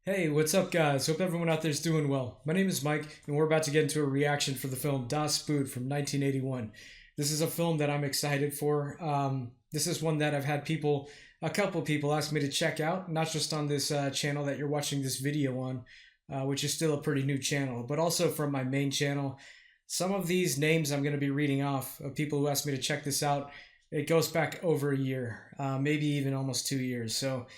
Hey, what's up, guys? Hope everyone out there is doing well. My name is Mike, and we're about to get into a reaction for the film Das Boot from 1981. This is a film that I'm excited for. This is one that I've had a couple of people ask me to check out, not just on this channel that you're watching this video on, which is still a pretty new channel, but also from my main channel. Some of these names I'm going to be reading off of people who asked me to check this out. It goes back over a year, maybe even almost 2 years. So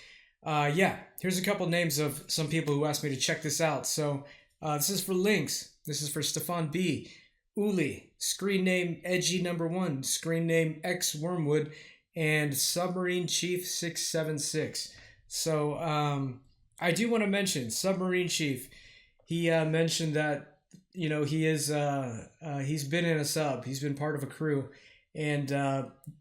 yeah, here's a couple names of some people who asked me to check this out. So this is for Lynx. This is for Stefan B. Uli, screen name Edgy Number 1, screen name X Wormwood, and Submarine Chief 676. So I do want to mention Submarine Chief. He mentioned that he's been in a sub. He's been part of a crew, and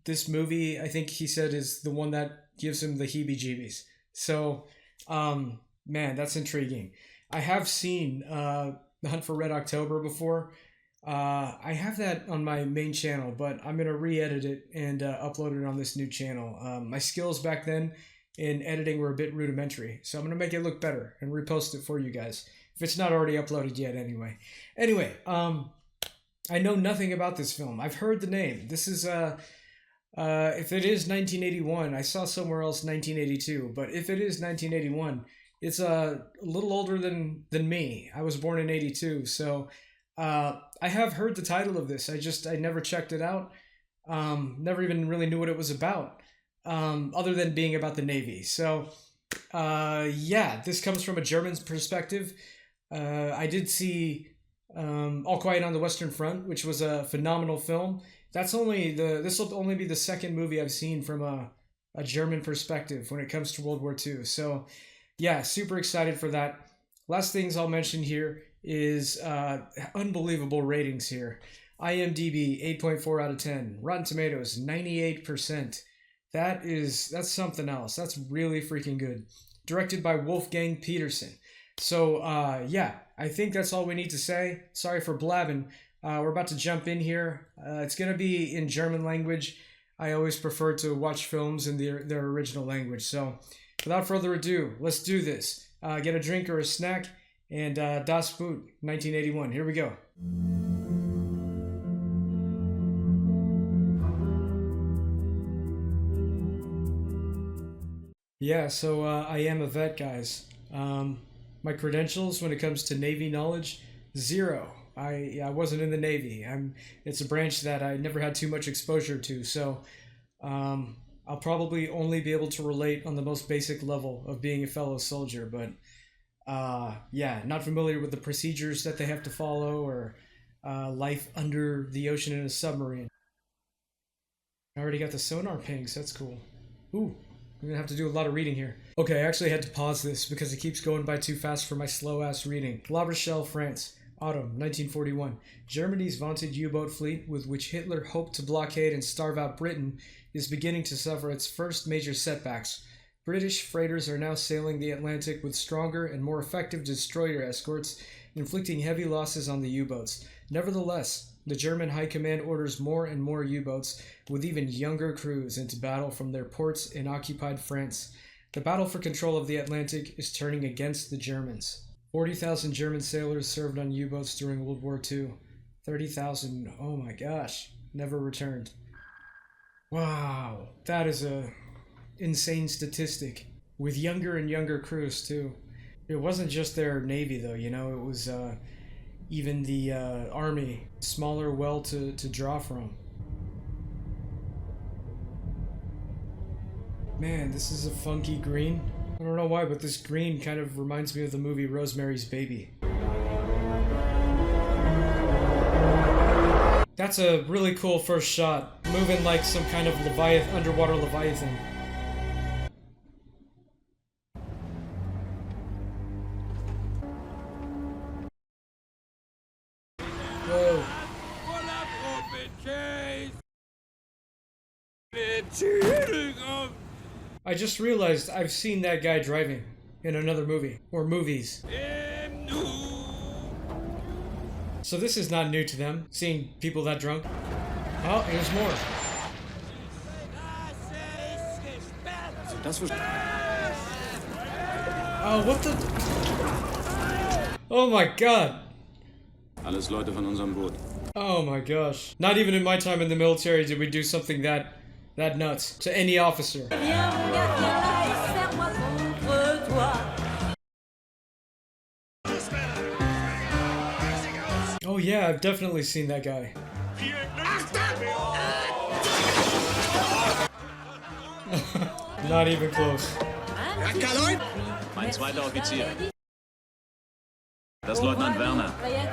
this movie, I think he said, is the one that gives him the heebie-jeebies. So, man, that's intriguing. I have seen The Hunt for Red October before. I have that on my main channel, but I'm going to re-edit it and upload it on this new channel. My skills back then in editing were a bit rudimentary, so I'm going to make it look better and repost it for you guys, if it's not already uploaded yet anyway. Anyway, I know nothing about this film. I've heard the name. This is if it is 1981, I saw somewhere else 1982, but if it is 1981, it's a little older than me. I was born in 82, so I have heard the title of this. I never checked it out. Never even really knew what it was about, other than being about the Navy. So yeah, this comes from a German's perspective. I did see All Quiet on the Western Front, which was a phenomenal film. This will only be the second movie I've seen from a German perspective when it comes to World War II. So yeah, super excited for that. Last things I'll mention here is unbelievable ratings here. IMDb 8.4 out of 10. Rotten Tomatoes 98%. That's something else. That's really freaking good. Directed by Wolfgang Petersen. So yeah, I think that's all we need to say. Sorry for blabbing. We're about to jump in here. It's going to be in German language. I always prefer to watch films in their original language. So without further ado, let's do this. Get a drink or a snack, and Das Boot, 1981. Here we go. Yeah, so I am a vet, guys. My credentials when it comes to Navy knowledge, 0. I wasn't in the Navy. It's a branch that I never had too much exposure to, so I'll probably only be able to relate on the most basic level of being a fellow soldier, but yeah, not familiar with the procedures that they have to follow or life under the ocean in a submarine. I already got the sonar pings, that's cool. Ooh, I'm gonna have to do a lot of reading here. Okay, I actually had to pause this because it keeps going by too fast for my slow-ass reading. La Rochelle, France. Autumn 1941. Germany's vaunted U-boat fleet, with which Hitler hoped to blockade and starve out Britain, is beginning to suffer its first major setbacks. British freighters are now sailing the Atlantic with stronger and more effective destroyer escorts, inflicting heavy losses on the U-boats. Nevertheless, the German High Command orders more and more U-boats, with even younger crews, into battle from their ports in occupied France. The battle for control of the Atlantic is turning against the Germans. 40,000 German sailors served on U-boats during World War II. 30,000, oh my gosh, never returned. Wow, that is a insane statistic. With younger and younger crews too. It wasn't just their Navy though, it was even the Army. Smaller well to draw from. Man, this is a funky green. I don't know why, but this green kind of reminds me of the movie Rosemary's Baby. That's a really cool first shot. Moving like some kind of underwater Leviathan. Whoa. I just realized I've seen that guy driving in another movie, or movies. So this is not new to them, seeing people that drunk. Oh, here's more. Das Oh, what the? Oh my god. Alles Leute von unserem Boot. Oh my gosh. Not even in my time in the military did we do something that nuts to any officer. Oh yeah, I've definitely seen that guy. Not even close. Mein zweiter Offizier. Das ist Leutnant Werner,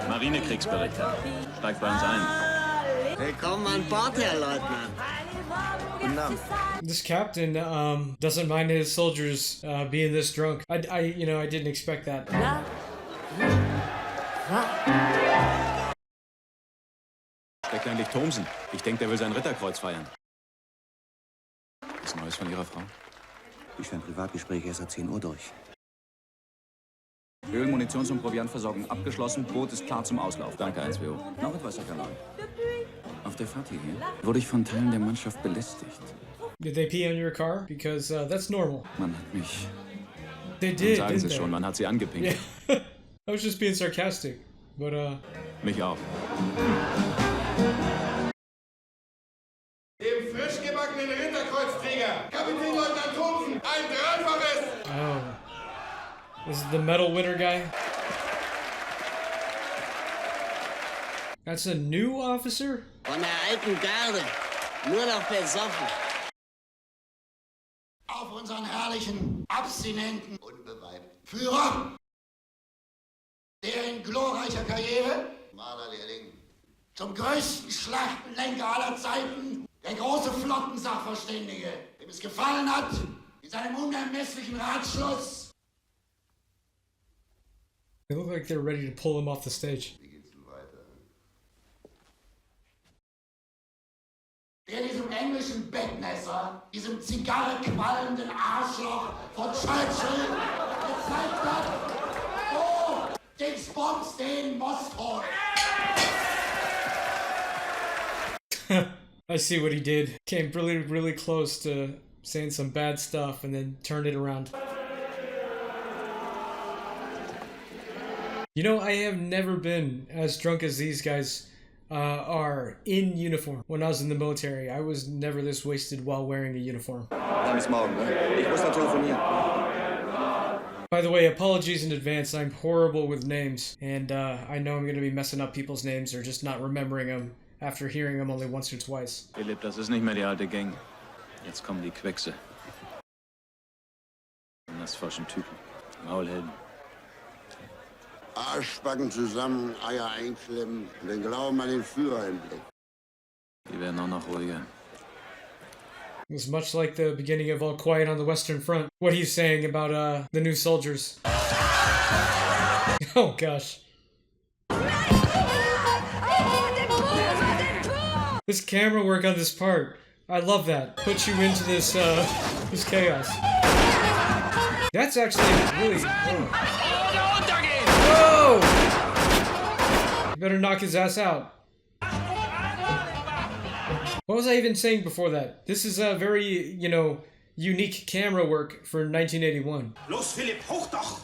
Marinekriegsberichter. Steigt bei uns ein. Willkommen an Bord, Herr Leutnant. Guten Abend. This captain doesn't mind his soldiers being this drunk. I didn't expect that. Steckt eigentlich Thomsen. Ich denke, der will sein Ritterkreuz feiern. Was Neues von Ihrer Frau? Die scheint Privatgespräche erst ab 10 Uhr durch. Öl, Munitions- und Proviantversorgung abgeschlossen. Boot ist klar zum Auslauf. Danke, 1WO. Noch etwas, Herr Kanal. Auf der Fahrt hierher wurde ich von Teilen der Mannschaft belästigt. Did they pee on your car? Because that's normal. Man hat mich... They did, Sagen Sie didn't es schon, they? man hat sie angepinkt. Yeah. I was just being sarcastic, but Mich auch. Dem frisch gebackenen Ritterkreuzträger, Kapitänleutnant Thomsen, ein Dreifaches! oh, this is the medal winner guy. That's a new officer? Von der alten Garde. Nur noch besoffen. Auf unseren herrlichen, abstinenten, unbeweibten Führer, der in glorreicher Karriere, Malerlehrling, zum größten Schlachtenlenker aller Zeiten, der große Flottensachverständige, dem es gefallen hat, in seinem unermesslichen Ratschluss. They look like they're ready to pull him off the stage. Wie geht's denn weiter? Der diesem englischen Bettnässer, diesem zigarrequalmenden Arschloch von Churchill gezeigt hat, wo Dingsbums den Most holt. I see what he did. Came really, really close to saying some bad stuff and then turned it around. You know, I have never been as drunk as these guys are in uniform. When I was in the military, I was never this wasted while wearing a uniform. Bis morgen, ne? Ich muss noch telefonieren. By the way, apologies in advance. I'm horrible with names, and I know I'm going to be messing up people's names or just not remembering them after hearing them only once or twice. Philipp, das ist nicht mehr die alte Gang. Jetzt kommen die Queckse. Das forschen Typen. Maulhelden. Arschbacken zusammen, Eier einklemmen und den Glauben an den Führer im Blick. Die werden auch noch ruhiger. It was much like the beginning of All Quiet on the Western Front. What he's saying about the new soldiers. Oh gosh. This camera work on this part, I love that. Puts you into this this chaos. That's actually really. Whoa! You better knock his ass out. What was I even saying before that? This is a very, unique camera work for 1981. Los, Philipp, hoch doch!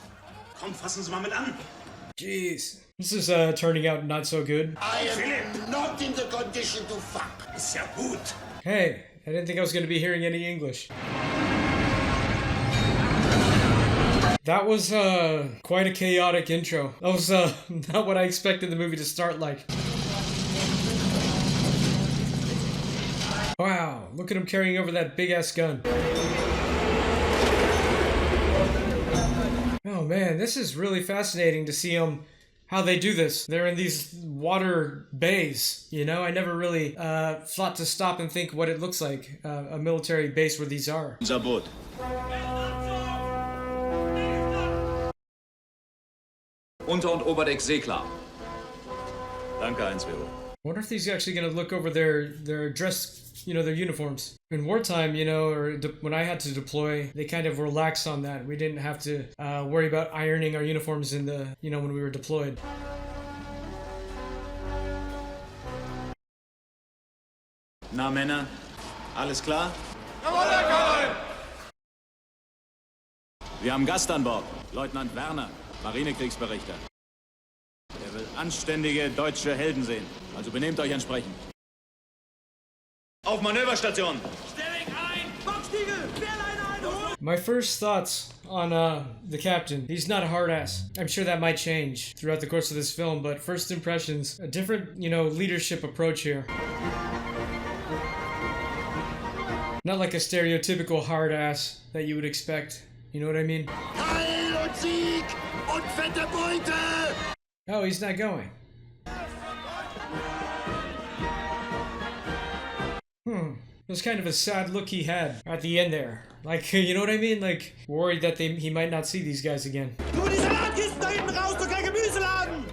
Komm, fassen Sie mal mit an. Jeez. This is turning out not so good. I am not in the condition to fuck. Ist ja gut. Hey, I didn't think I was going to be hearing any English. That was quite a chaotic intro. That was not what I expected the movie to start like. Wow, look at him carrying over that big-ass gun. Oh man, this is really fascinating to see how they do this. They're in these water bays, I never really thought to stop and think what it looks like, a military base where these are. Unser Boot. Unter- und Oberdeck seeklar. Danke, 1WO. I wonder if he's actually going to look over their dress, their uniforms. In wartime, or when I had to deploy, they kind of relaxed on that. We didn't have to worry about ironing our uniforms in the, when we were deployed. Na, Männer, alles klar? Jawohl, Herr Kanal! Wir haben Gast an Bord. Leutnant Werner, Marinekriegsberichter. Er will anständige deutsche Helden sehen. Also benehmt euch entsprechend. Auf Manöverstation! My first thoughts on the captain. He's not a hard ass. I'm sure that might change throughout the course of this film, but first impressions, a different, leadership approach here. Not like a stereotypical hard ass that you would expect. You know what I mean? Heil und Sieg und fette Beute! Oh, he's not going. It was kind of a sad look he had at the end there. Like, you know what I mean? Like, worried that he might not see these guys again. Tu die Salatkisten da hinten raus, doch kein Gemüseladen!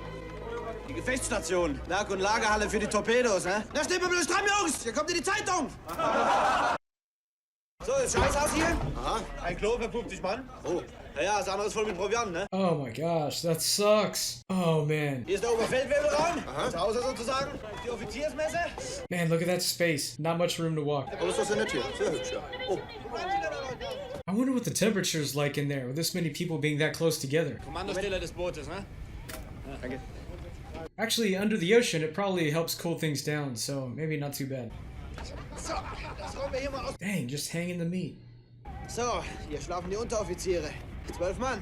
Die Gefechtsstation, Werk- und Lagerhalle für die Torpedos, ne? Da steht mal stramm, Jungs! Hier kommt in die Zeitung! So, ist Scheiß aus hier? Aha. Ein Klo für 50 Mann? Oh. Ja, das andere ist voll mit Proviant, ne? Oh my gosh, that sucks. Oh man. Hier ist der Oberfeldwebelraum. Aha. Zu Hause sozusagen. Die Offiziersmesse. Man, look at that space. Not much room to walk. Alles was in der Tür. Sehr hübsch, ja. Oh. I wonder what the temperature is like in there with this many people being that close together. Kommandostelle des Bootes, ne? Danke. Actually, under the ocean, it probably helps cool things down, so maybe not too bad. So, das räumen wir hier mal aus. Dang, just hanging the meat. So, hier schlafen die Unteroffiziere. 12 Mann.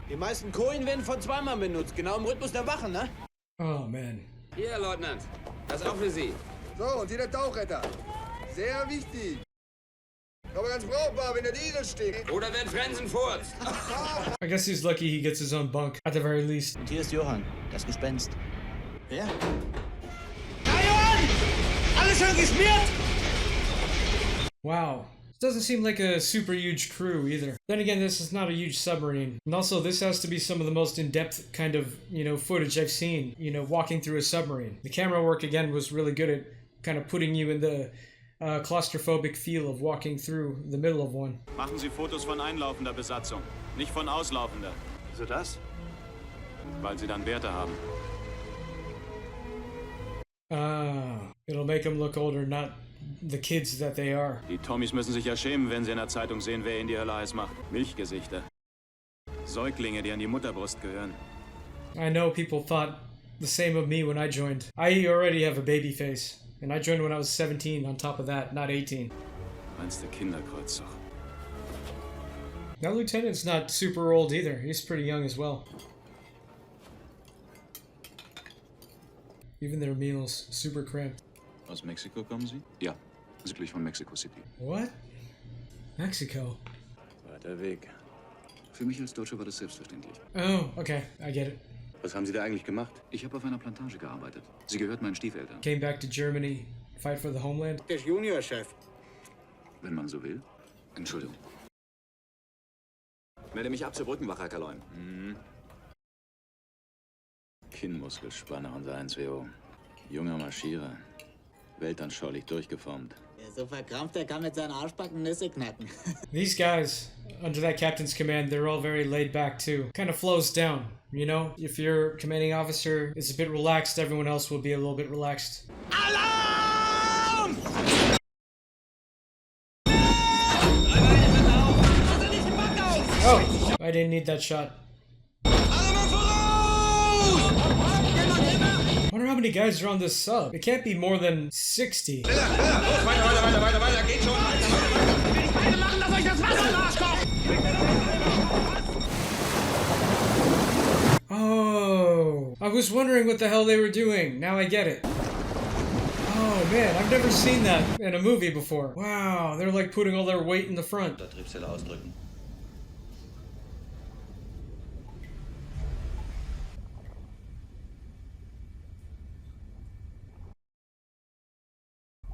Die meisten Kojen werden von 2 Mann benutzt, genau im Rhythmus der Wachen, ne? Oh man. Hier, Leutnant. Das auch für Sie. So, und hier der Tauchretter. Sehr wichtig. Aber ganz brauchbar, wenn der Diesel steht. Oder wenn Frenzen furzt. I guess he's lucky he gets his own bunk, at the very least. Und hier ist Johann, das Gespenst. Wer? Na, Johann! Alles schön geschmiert! Wow. Doesn't seem like a super huge crew either. Then again, this is not a huge submarine. And also, this has to be some of the most in-depth kind of, footage I've seen, walking through a submarine. The camera work, again, was really good at kind of putting you in the claustrophobic feel of walking through the middle of one. Machen Sie Fotos von einlaufender Besatzung, nicht von auslaufender. Wieso das? Weil sie dann Werte haben. It'll make them look older, not the kids that they are. Die Tommys müssen sich ja schämen, wenn sie in der Zeitung sehen, wer ihnen die Hölle heiß macht. Milchgesichter. Säuglinge, die an die Mutterbrust gehören. I know people thought the same of me when I joined. I already have a baby face. And I joined when I was 17 on top of that, not 18. Reinste Kinderkreuzzug. That lieutenant's not super old either. He's pretty young as well. Even their meals, super cramped. Aus Mexiko kommen Sie? Ja, südlich von Mexico City. What? Mexico? Weiter Weg. Für mich als Deutscher war das selbstverständlich. Oh, okay, I get it. Was haben Sie da eigentlich gemacht? Ich habe auf einer Plantage gearbeitet. Sie gehört meinen Stiefeltern. Came back to Germany, fight for the homeland. Der Juniorchef. Wenn man so will. Entschuldigung. Melde mich ab zur Brückenwache, Herr Kaloin. Kinnmuskelspanner, unser 1WO. Junger Marschierer. Weltanschaulich durchgeformt. Der so verkrampft, der kann mit seinen Arschbacken Nüsse knacken. These guys, under that captain's command, they're all very laid back too. Kind of flows down, If your commanding officer is a bit relaxed, everyone else will be a little bit relaxed. Alarm! Oh, I didn't need that shot. I wonder how many guys are on this sub. It can't be more than 60. Oh, I was wondering what the hell they were doing. Now I get it. Oh man, I've never seen that in a movie before. Wow, they're like putting all their weight in the front. Triebzelle ausdrücken.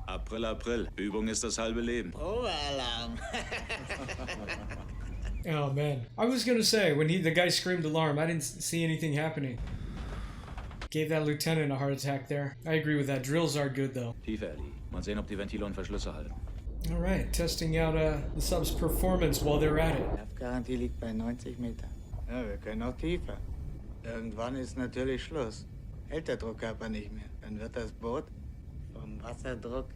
April, April. Übung ist das halbe Leben. Oh, Alarm. Oh man, I was gonna say, when the guy screamed alarm, I didn't see anything happening. Gave that lieutenant a heart attack there. I agree with that. Drills are good though. Tiefe, Ellie. Mal sehen, ob die Ventile und Verschlüsse halten. Alright, testing out the sub's performance while they're at it. Garantie liegt bei 90 Meter. Ja, wir können auch tiefer. Irgendwann ist natürlich Schluss. Hält der Druckkörper nicht mehr. Dann wird das Boot vom Wasserdruck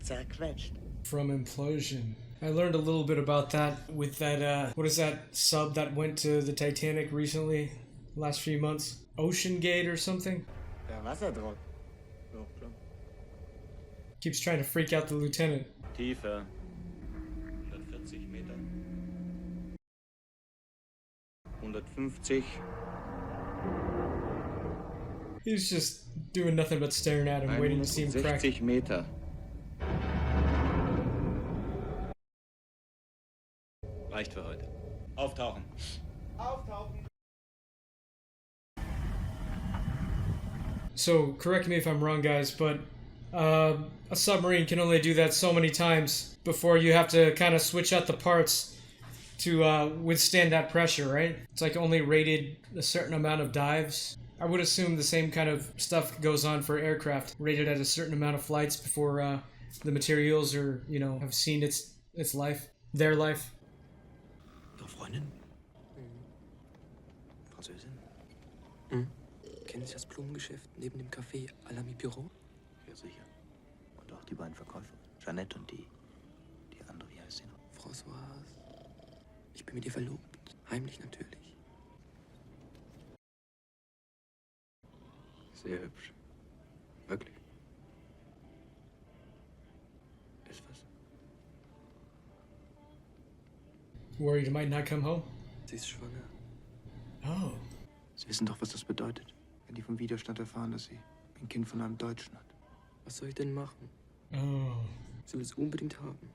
zerquetscht. From implosion. I learned a little bit about that with that, what is that sub that went to the Titanic recently, last few months? Ocean Gate or something? Der Wasserdruck. Keeps trying to freak out the lieutenant. Tiefer. 140 Meter. 150. He's just doing nothing but staring at him, waiting to see him crack. 60 Meter. Reicht für heute. Auftauchen. Auftauchen. So, correct me if I'm wrong, guys, but a submarine can only do that so many times before you have to kind of switch out the parts to withstand that pressure, right? It's like only rated a certain amount of dives. I would assume the same kind of stuff goes on for aircraft, rated at a certain amount of flights before the materials are, you know, have seen its life, their life. Ihre Freundin? Französin? Mhm. Kennen Sie das Blumengeschäft neben dem Café à la Mi-Bureau? Ja, sicher. Und auch die beiden Verkäufer. Jeanette und die andere, wie heißt sie noch? Françoise. Ich bin mit ihr verlobt. Heimlich natürlich. Sehr hübsch. Wirklich. Ist was? Worried it might not come home? Sie ist schwanger. Oh. Sie wissen doch, was das bedeutet, wenn die vom Widerstand erfahren, dass sie ein Kind von einem Deutschen hat. Was soll ich denn machen? Oh. Sie will es unbedingt haben.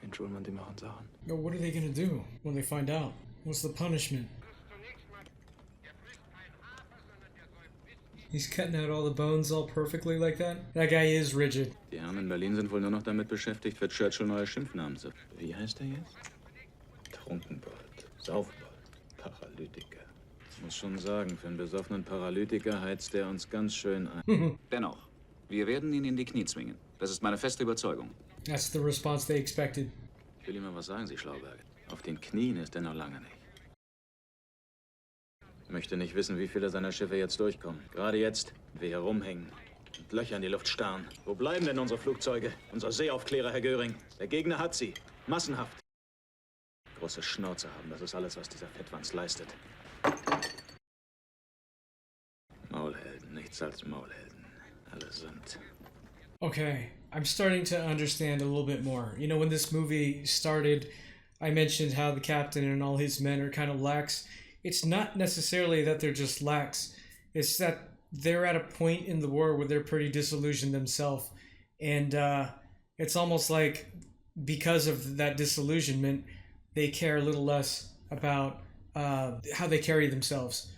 Wen schon man die machen Sachen. No, what are they gonna do when they find out? What's the punishment? He's cutting out all the bones all perfectly like that? That guy is rigid. Die Herren in Berlin sind wohl nur noch damit beschäftigt, für Churchill neue Schimpfnamen zu... Wie heißt er jetzt? Trunkenbold, Saufbold, Paralytiker. Ich muss schon sagen, für einen besoffenen Paralytiker heizt der uns ganz schön ein. Dennoch, wir werden ihn in die Knie zwingen. Das ist meine feste Überzeugung. That's the response they expected. Ich will Ihnen mal was sagen, Sie Schlauberger. Auf den Knien ist er noch lange nicht. Ich möchte nicht wissen, wie viele seiner Schiffe jetzt durchkommen. Gerade jetzt, wenn wir hier rumhängen und Löcher in die Luft starren. Wo bleiben denn unsere Flugzeuge? Unsere Seeaufklärer, Herr Göring. Der Gegner hat sie. Massenhaft. Große Schnauze haben, das ist alles, was dieser Fettwanz leistet. Maulhelden, nichts als Maulhelden. Alle sind... Okay, I'm starting to understand a little bit more. You know, when this movie started, I mentioned how the captain and all his men are kind of lax. It's not necessarily that they're just lax. It's that they're at a point in the war where they're pretty disillusioned themselves. And it's almost like because of that disillusionment, they care a little less about how they carry themselves.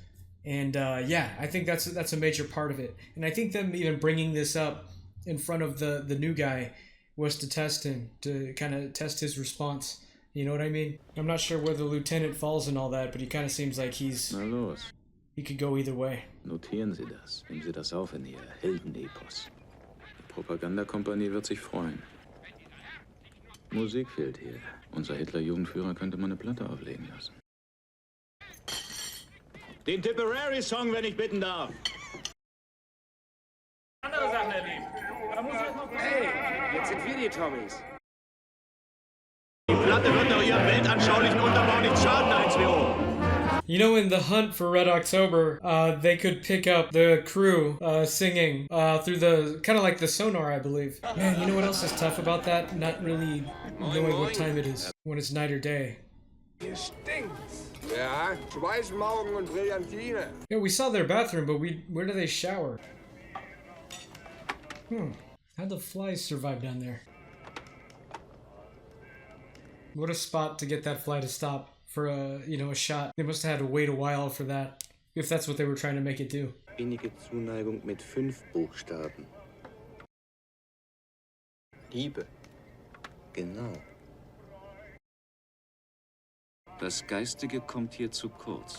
And yeah, I think that's a major part of it. And I think them even bringing this up in front of the new guy was to test him, to kind of test his response. You know what I mean? I'm not sure where the lieutenant falls in all that, but he kind of seems like Na los, he could go either way. notieren Sie das. Nehmen Sie das auf in Ihr Heldenepos. Die Propagandakompanie wird sich freuen. Musik fehlt hier. Unser Hitler-Jugendführer könnte mal eine Platte auflegen lassen. Den Tipperary-Song, wenn ich bitten darf. Andere Sachen erleben. Hey, jetzt sind wir die Tommys. Die Platte wird doch Ihrem weltanschaulichen Unterbau nicht schaden, 1WO. You know, in the hunt for Red October, they could pick up the crew singing through the kind of like the sonar, I believe. Man, you know what else is tough about that? Not really knowing what time it is when it's night or day. Hier stinkt's. Ja, Schweißmaugen und Brillantine. Yeah, we saw their bathroom, but where do they shower? How'd the flies survive down there? What a spot to get that fly to stop for a shot. They must have had to wait a while for that, if that's what they were trying to make it do. Innige Zuneigung mit 5 Buchstaben. Liebe. Genau. Das Geistige kommt hier zu kurz.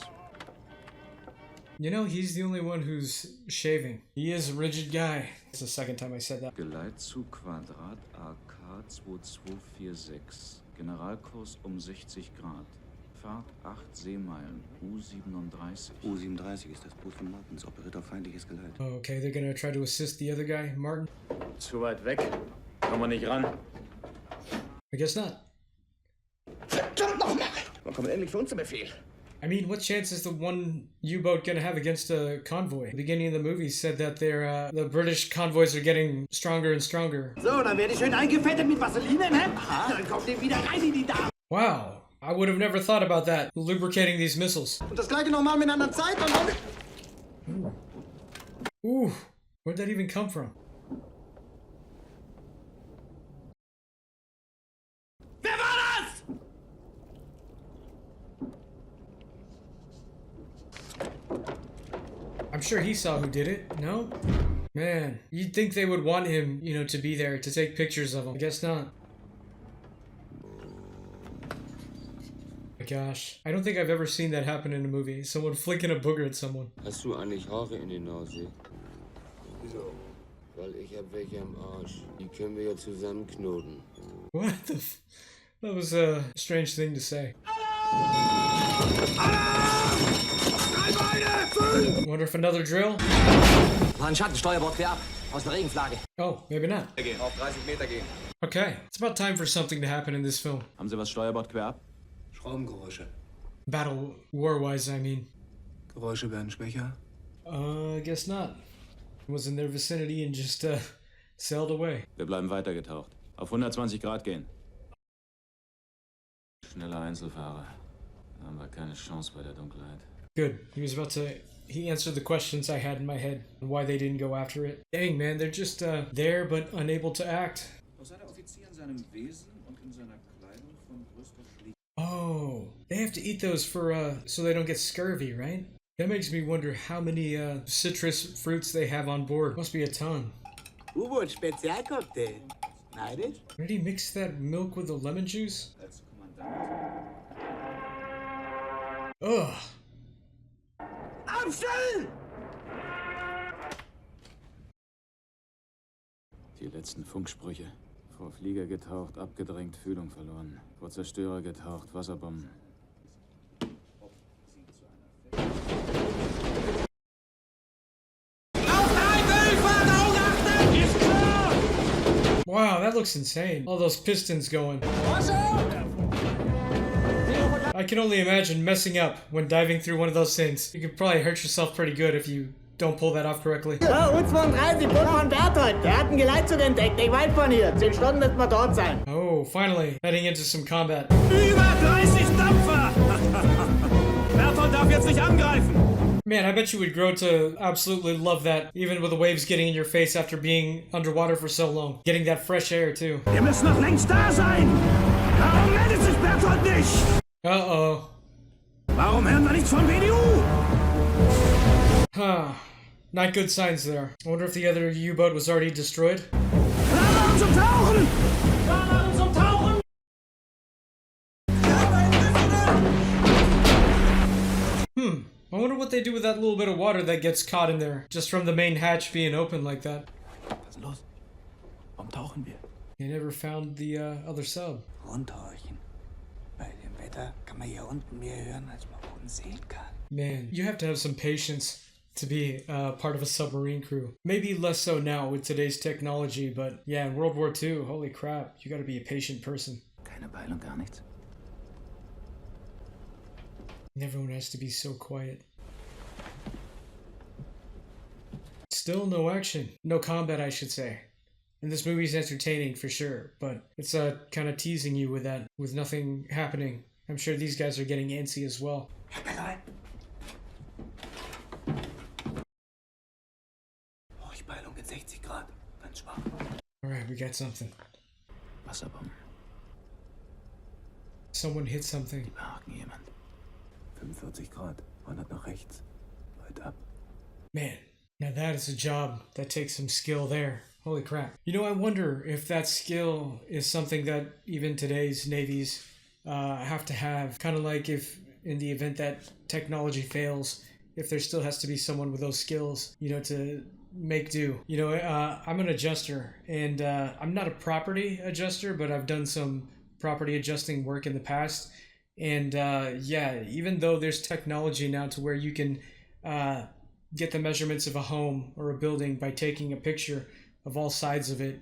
You know, he's the only one who's shaving. He is a rigid guy. It's the second time I said that. Geleitzug Quadrat AK 2246. Generalkurs 60 Grad. Fahrt 8 Seemeilen. U37. U37 ist das Boot von Martins. Operiert auf feindliches Geleit. Okay, they're gonna try to assist the other guy, Martin. Zu weit weg. Kommen wir nicht ran. I guess not. Verdammt nochmal! Man kommt endlich für uns zu Befehl. I mean, what chance is the one U-boat gonna have against a convoy? The beginning of the movie said that the British convoys are getting stronger and stronger. So, dann werde ich schön eingefettet mit Vaseline im Hemd. Dann kommt ihr wieder rein in die Dame. Wow, I would have never thought about that, lubricating these missiles. Und das gleiche nochmal mit einer Zeit und dann... Ooh, where'd that even come from? Wer war das? I'm sure he saw who did it, no? Man, you'd think they would want him, you know, to be there to take pictures of him. I guess not. My gosh, I don't think I've ever seen that happen in a movie. Someone flicking a booger at someone. Hast du eigentlich Haare in die Nase? Wieso? Weil ich hab welche am Arsch. Die können wir ja zusammenknoten. What the f... That was a strange thing to say. Wonder if another drill? War ein Schattensteuerbord quer ab. Aus der Regenflagge. Oh, maybe not. Auf 30 Meter gehen. Okay, it's about time for something to happen in this film. Haben Sie was Steuerbord quer ab? Schraubengeräusche. Battle war-wise, I mean. Geräusche werden schwächer. I guess not. Was in their vicinity and just sailed away. Wir bleiben weitergetaucht. Auf 120 Grad gehen. Schneller Einzelfahrer. Da haben wir keine Chance bei der Dunkelheit. Good. He answered the questions I had in my head and why they didn't go after it. Dang, man, they're just there but unable to act. Oh, they have to eat those for so they don't get scurvy, right? That makes me wonder how many citrus fruits they have on board. Must be a ton. U-Boot Spezialcocktail. Neidisch? Did he mix that milk with the lemon juice? Ugh. Abstellen! Die letzten Funksprüche. Vor Flieger getaucht, abgedrängt, Fühlung verloren. Vor Zerstörer getaucht, Wasserbomben. Wow, that looks insane. All those pistons going. I can only imagine messing up when diving through one of those things. You could probably hurt yourself pretty good if you don't pull that off correctly. Ja, uns von 30, Boot von Berthold. Der hat einen Geleitzug entdeckt, nicht weit von hier. 10 Stunden müssen wir dort sein. Oh, finally, heading into some combat. Über 30 Dampfer! Berthold darf jetzt nicht angreifen! Man, I bet you would grow to absolutely love that, even with the waves getting in your face after being underwater for so long. Getting that fresh air, too. Wir müssen noch längst da sein! Warum meldet sich Berthold nicht? Uh-oh. Warum hören wir nichts von BDU? Huh. Not good signs there. I wonder if the other U-boat was already destroyed. Alarm zum Tauchen! Alarm zum Tauchen! I wonder what they do with that little bit of water that gets caught in there, just from the main hatch being open like that. Was ist los? Warum tauchen wir? They never found the other sub. Rundhorchen. Bei dem Wetter kann man hier unten mehr hören, als man oben sehen kann. Man, you have to have some patience to be part of a submarine crew. Maybe less so now with today's technology, but yeah, in World War II, holy crap, you gotta be a patient person. Keine Peilung, gar nichts. And everyone has to be so quiet. Still no action. No combat, I should say. And this movie's entertaining for sure, but it's kind of teasing you with that, with nothing happening. I'm sure these guys are getting antsy as well. Hochpeilung in 60 Grad. Ganz schwach. Alright, we got something. Wasserbomben. Someone hit something. Die behaken jemand. 45 Grad. 100 nach rechts. Weit ab. Man, now that is a job that takes some skill there. Holy crap. You know, I wonder if that skill is something that even today's navies have to have. Kind of like if in the event that technology fails, if there still has to be someone with those skills, you know, to make do. You know, I'm an adjuster, and I'm not a property adjuster, but I've done some property adjusting work in the past. And yeah, even though there's technology now to where you can get the measurements of a home or a building by taking a picture of all sides of it,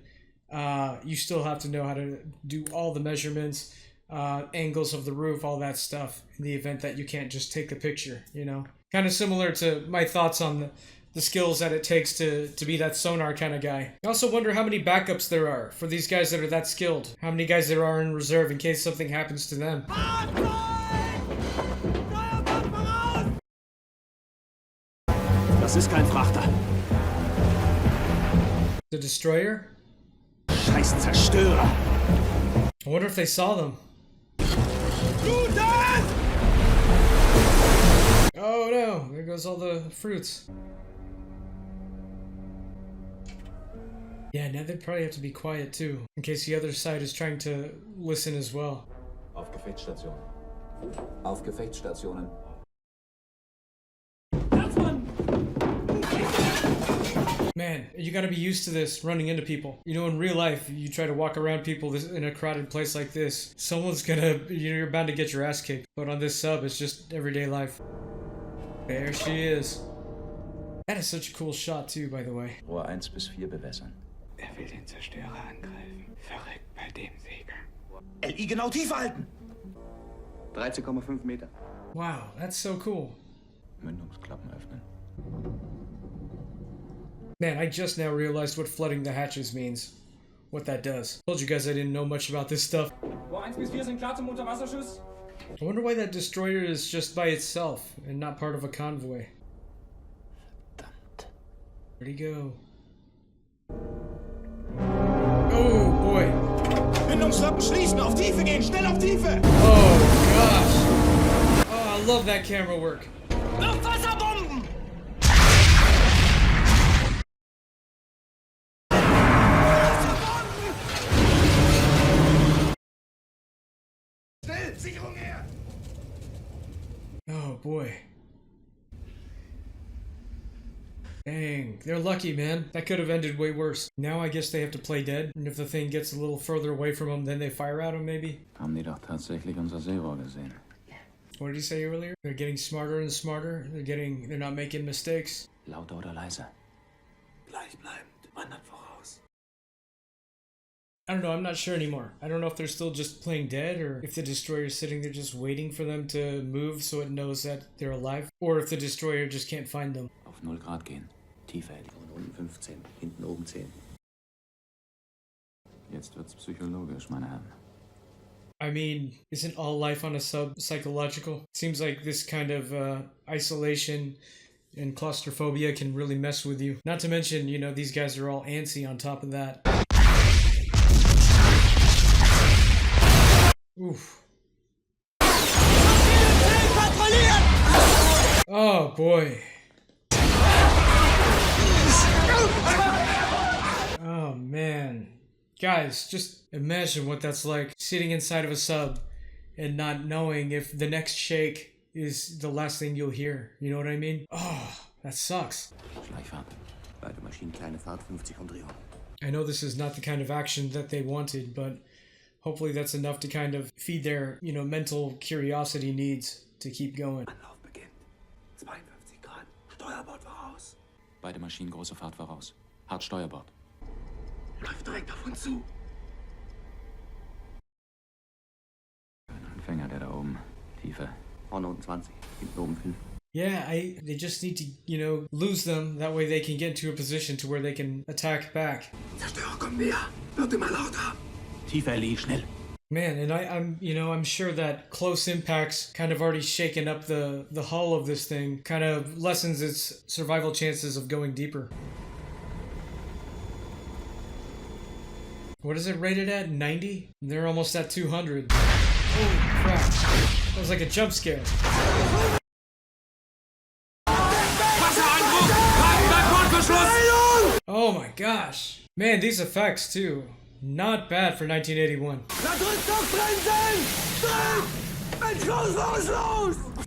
You still have to know how to do all the measurements, angles of the roof, all that stuff, in the event that you can't just take the picture, you know? Kind of similar to my thoughts on the skills that it takes to be that sonar kind of guy. I also wonder how many backups there are for these guys that are that skilled. How many guys there are in reserve in case something happens to them. Das ist kein Frachter. The destroyer? Scheiß Zerstörer. I wonder if they saw them. Oh no, there goes all the fruits. Yeah, now they'd probably have to be quiet too, in case the other side is trying to listen as well. Auf Gefechtsstationen. Auf Gefechtsstationen. Man, you gotta be used to this, running into people. You know, in real life, you try to walk around people in a crowded place like this, you're bound to get your ass kicked. But on this sub, it's just everyday life. There she is. That is such a cool shot too, by the way. Rohr 1 bis 4 bewässern. Will den Zerstörer angreifen. Verrückt bei dem Sieger. LI genau tief halten. 13,5 Meter. Wow, that's so cool. Mündungsklappen öffnen. Man, I just now realized what flooding the hatches means. What that does. Told you guys I didn't know much about this stuff. Rohr 1 bis 4 sind klar zum Unterwasserschuss. I wonder why that destroyer is just by itself and not part of a convoy. Where'd he go? Oh boy. Bindungsklappen schließen, auf Tiefe gehen, schnell auf Tiefe. Oh gosh. Oh, I love that camera work. Luftwasserbomben! Schnell, Sicherung her! Oh boy. Dang, they're lucky, man. That could have ended way worse. Now I guess they have to play dead, and if the thing gets a little further away from them, then they fire at them, maybe? Haben die doch tatsächlich unser Seerohr gesehen. What did he say earlier? They're getting smarter and smarter. They're not making mistakes. Lauter oder leiser? Gleichbleibend, wandern voraus. I don't know, I'm not sure anymore. I don't know if they're still just playing dead, or if the destroyer's sitting there just waiting for them to move so it knows that they're alive, or if the destroyer just can't find them. Auf 0 Grad gehen. Tiefe hält. Von unten 15, hinten oben 10. Jetzt wird's psychologisch, meine Herren. I mean, isn't all life on a sub psychological? Seems like this kind of isolation and claustrophobia can really mess with you. Not to mention, you know, these guys are all antsy on top of that. Oof. Oh boy. Oh man. Guys, just imagine what that's like, sitting inside of a sub and not knowing if the next shake is the last thing you'll hear. You know what I mean? Oh, that sucks. Schleichfahrt. Beide Maschinen kleine Fahrt, 50 Umdrehungen. I know this is not the kind of action that they wanted, but hopefully that's enough to kind of feed their, you know, mental curiosity needs to keep going. Anlauf beginnt. 52 Grad. Steuerbord voraus. Beide Maschinen große Fahrt voraus. Hart Steuerbord. Läuft direkt auf uns zu. Ein Anfänger, der da oben. Tiefe. Vorne unten 20, hinten oben 5. Yeah, they just need to, you know, lose them. That way they can get into a position to where they can attack back. Zerstörer kommt näher. Wird immer lauter. Tiefer, LI, schnell. Man, and I'm sure that close impacts kind of already shaken up the hull of this thing, kind of lessens its survival chances of going deeper. What is it rated at? 90? They're almost at 200. Holy crap. That was like a jump scare. Oh my gosh. Man, these effects too. Not bad for 1981.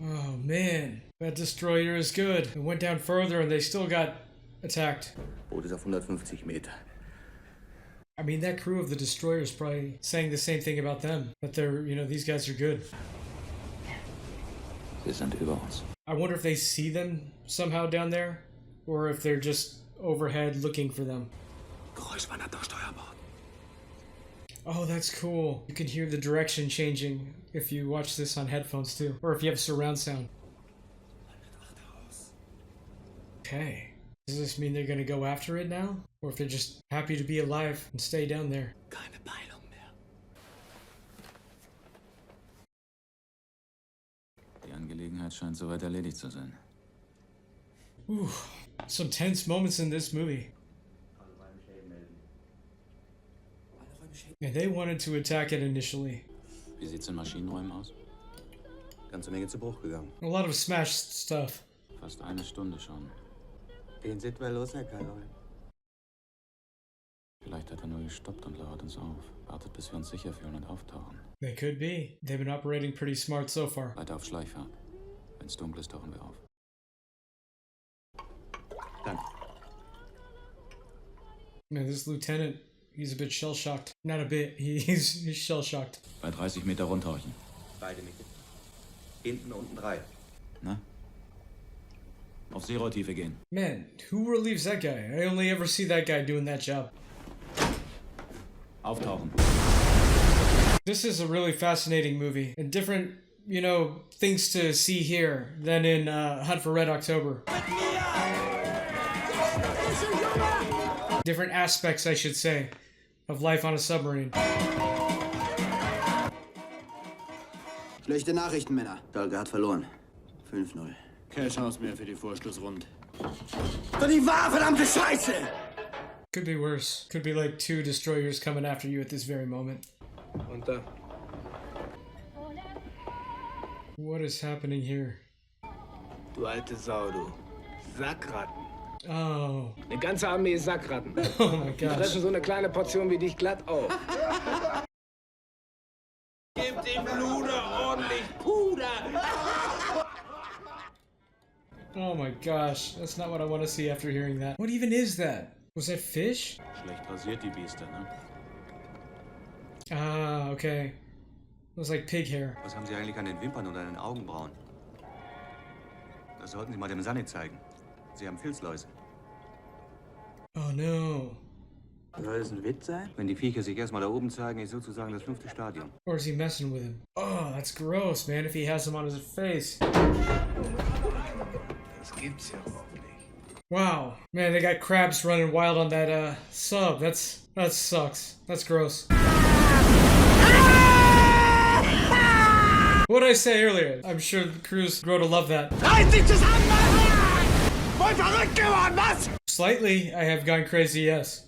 Oh man, that destroyer is good. It went down further and they still got attacked. Boot ist auf 150 Meter. I mean, that crew of the destroyer is probably saying the same thing about them. That they're, you know, these guys are good. Sie sind über uns. I wonder if they see them somehow down there, or if they're just overhead looking for them. Geräusch wandert nach Steuerbord. Oh, that's cool. You can hear the direction changing if you watch this on headphones too, or if you have surround sound. Okay. Does this mean they're gonna go after it now? Or if they're just happy to be alive and stay down there? Keine Peilung mehr. Die Angelegenheit scheint soweit erledigt zu sein. Ooh, some tense moments in this movie. And they wanted to attack it initially. Wie sieht's in Maschinenräumen aus? Ganze Menge zu Bruch gegangen. A lot of smashed stuff. Fast eine Stunde schon. Gehen Sie etwa los, Herr Karol? Vielleicht hat er nur gestoppt und lauert uns auf. Wartet, bis wir uns sicher fühlen und auftauchen. They could be. They've been operating pretty smart so far. Weiter auf Schleichfahrt. Wenn's dunkel ist, tauchen wir auf. Danke. Man, this lieutenant, he's a bit shell-shocked. Not a bit, he's shell-shocked. Bei 30 Meter runterhorchen. Beide Mitte. Hinten unten 3. Na? Auf Seerohrtiefe gehen. Man, who relieves that guy? I only ever see that guy doing that job. Auftauchen. This is a really fascinating movie, and different, you know, things to see here than in Hunt for Red October. Different aspects, I should say, of life on a submarine. Schlechte Nachrichten, Männer. Dalga hat verloren. 5-0. Keine Chance mehr für die Vorschlussrunde. Für die wahr verdammte Scheiße! Could be worse. Could be like 2 destroyers coming after you at this very moment. Und da. What is happening here? Du alte Sau, du. Sackratten. Oh. Eine ganze Armee Sackratten. Oh my Die gosh. fressen so eine kleine Portion wie dich glatt auf. Gib dem Luder ordentlich Puder! Oh my gosh. That's not what I want to see after hearing that. What even is that? Was that fish? Schlecht rasiert die Biester, ne? Ah, okay. It was like pig hair. Was haben Sie eigentlich an den Wimpern und an den Augenbrauen? Das sollten Sie mal dem Sanni zeigen. Sie haben Filzläuse. Oh no. Soll das ein Witz sein? Wenn die Viecher sich erstmal da oben zeigen, ist sozusagen das 5. Stadium. Or is he messing with him? Oh, that's gross, man, if he has them on his face. Das gibt's ja überhaupt nicht. Wow. Man, they got crabs running wild on that sub. That sucks. That's gross. What did I say earlier? I'm sure the crews grow to love that. Slightly, I have gone crazy, yes.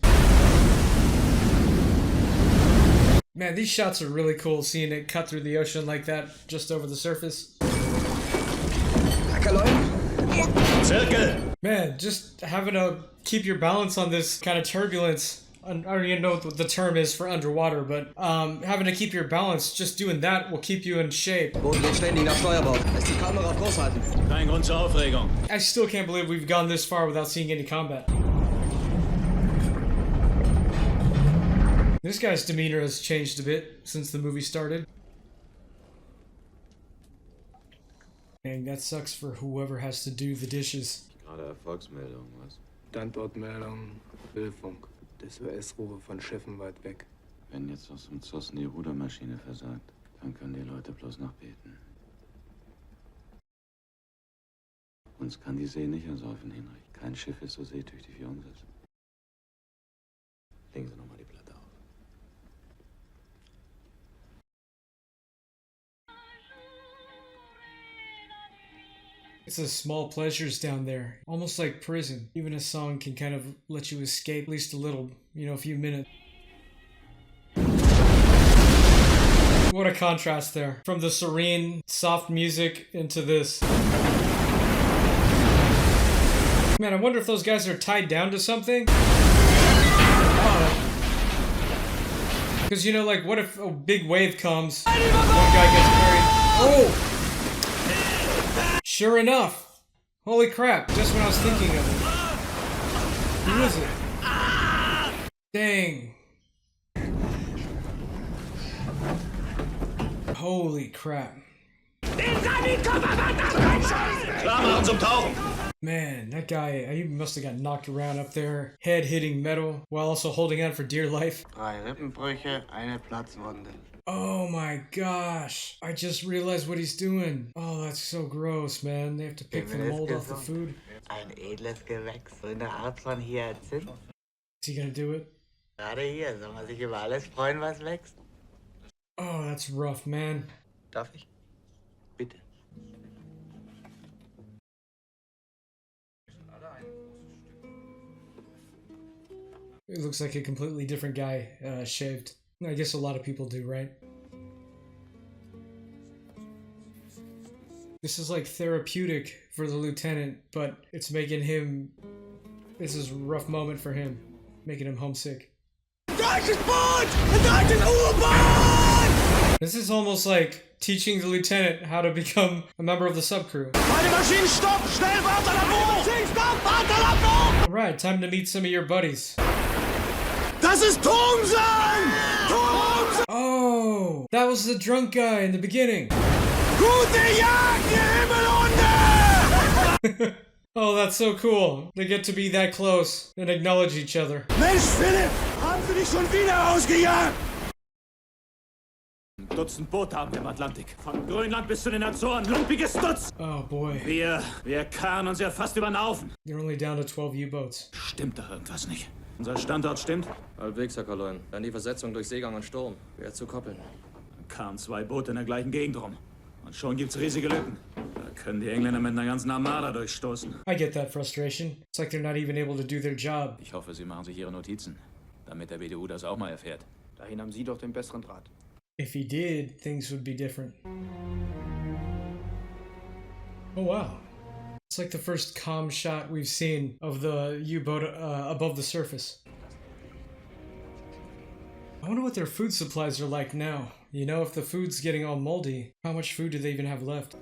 Man, these shots are really cool, seeing it cut through the ocean like that, just over the surface. Man, just having to keep your balance on this kind of turbulence. I don't even know what the term is for underwater, but having to keep your balance, just doing that will keep you in shape. Boot geht ständig nach Steuerbord. Lässt die Kamera auf Kurs halten. Kein Grund zur Aufregung. I still can't believe we've gone this far without seeing any combat. This guy's demeanor has changed a bit since the movie started. Dang, that sucks for whoever has to do the dishes. Gerade Erfolgsmeldung, was? Standortmeldung, Hüllfunk. SOS-Rufe von Schiffen weit weg. Wenn jetzt aus dem Zossen die Rudermaschine versagt, dann können die Leute bloß noch beten. Uns kann die See nicht ersäufen, Hinrich. Kein Schiff ist so seetüchtig wie unseres. Legen Sie nochmal die Platte auf. It's the small pleasures down there, almost like prison. Even a song can kind of let you escape at least a little, you know, a few minutes. What a contrast there. From the serene, soft music into this. Man, I wonder if those guys are tied down to something? Because, you know, like, what if a big wave comes, one guy gets carried... Oh! Sure enough. Holy crap, just when I was thinking of it. Who is it? Dang. Holy crap. Klar machen zum Tauchen! Man, that guy, he must have got knocked around up there, head hitting metal, while also holding on for dear life. 3 Rippenbrüche, eine Platzwunde. Oh my gosh, I just realized what he's doing. Oh, that's so gross, man. They have to pick the mold off the food. Ein edles Gewächs, so in der Art von Hyazinth. Is he gonna do it? Gerade hier, soll man sich über alles freuen, was wächst? Oh, that's rough, man. Darf ich? Bitte. It looks like a completely different guy, shaved. I guess a lot of people do, right? This is like therapeutic for the lieutenant, but it's making him... This is a rough moment for him, making him homesick. This is almost like teaching the lieutenant how to become a member of the subcrew. Alright, time to meet some of your buddies. Das ist Thomsen! Thomsen! Oh, that was the drunk guy in the beginning. Gute Jagd, ihr Himmelhunde! Oh, that's so cool. They get to be that close and acknowledge each other. Mensch, Philipp, haben sie dich schon wieder ausgejagt? Ein Dutzend Boote haben wir im Atlantik. Von Grönland bis zu den Azoren. Lumpiges Dutzend. Oh boy. Wir karren uns ja fast über den Haufen. They're only down to 12 U-boats. Stimmt doch irgendwas nicht. Unser Standort stimmt? Halbwegs, Herr Kaloin. Dann die Versetzung durch Seegang und Sturm. Wer zu koppeln? Dann karren 2 Boote in der gleichen Gegend rum. Und schon gibt's riesige Lücken. Da können die Engländer mit einer ganzen Armada durchstoßen. I get that frustration. It's like they're not even able to do their job. Ich hoffe, Sie machen sich Ihre Notizen, damit der BDU das auch mal erfährt. Dahin haben Sie doch den besseren Draht. If he did, things would be different. Oh wow. It's like the first calm shot we've seen of the U-boat above the surface. I wonder what their food supplies are like now. You know, if the food's getting all moldy, how much food do they even have left?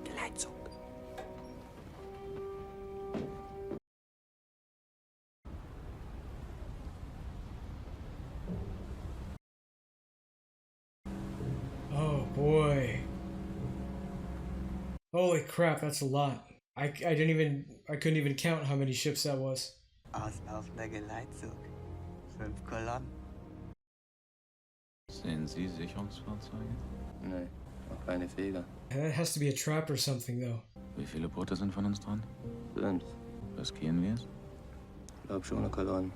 Oh boy. Holy crap, that's a lot. I couldn't even count how many ships that was. Auslaufender Geleitzug. 5 Kolonnen. Sehen Sie Sicherungsfahrzeuge? Nee, noch keine Feger. That has to be a trap or something, though. Wie viele Boote sind von uns dran? 5. Riskieren wir es? Glaub schon, Herr Kaloin.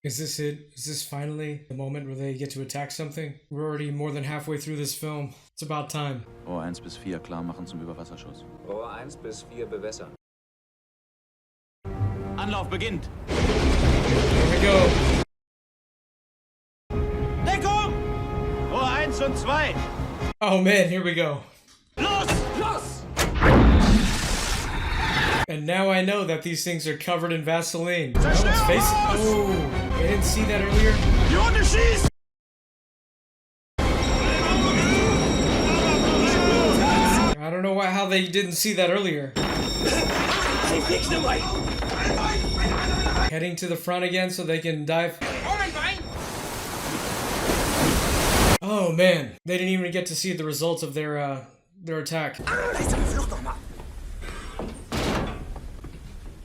Is this it? Is this finally the moment where they get to attack something? We're already more than halfway through this film. It's about time. Rohr 1 bis 4 klar machen zum Überwasserschuss. Rohr 1 bis 4 bewässern. Anlauf beginnt. Here we go. Deckung! Rohr 1 und 2. Oh man, here we go. Los! Los! And now I know that these things are covered in Vaseline. Oh, let's face it. Oh, I didn't see that earlier. Die Hunde schießt! I don't know how they didn't see that earlier. Heading to the front again so they can dive. Oh man, they didn't even get to see the results of their attack.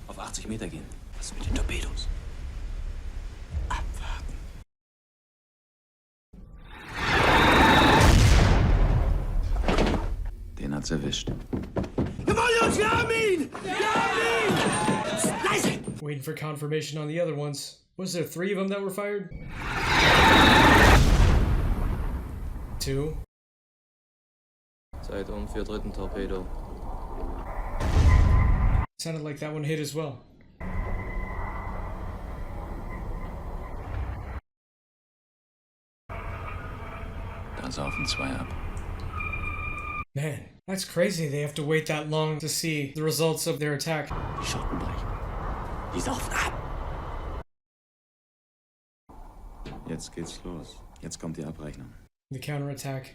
Auf 80 Meter gehen. Was ist mit den Torpedos? Abwarten. Den hat's erwischt. Wir wollen uns, wir haben ihn! Wir haben ihn! Leise! Waiting for confirmation on the other ones. Was there 3 of them that were fired? 2. Zeit für dritten Torpedo. Sounded like that one hit as well. Da saufen 2 ab. Man, that's crazy they have to wait that long to see the results of their attack. Die Schotten brechen. Die saufen ab. Jetzt geht's los. Jetzt kommt die Abrechnung. The counterattack.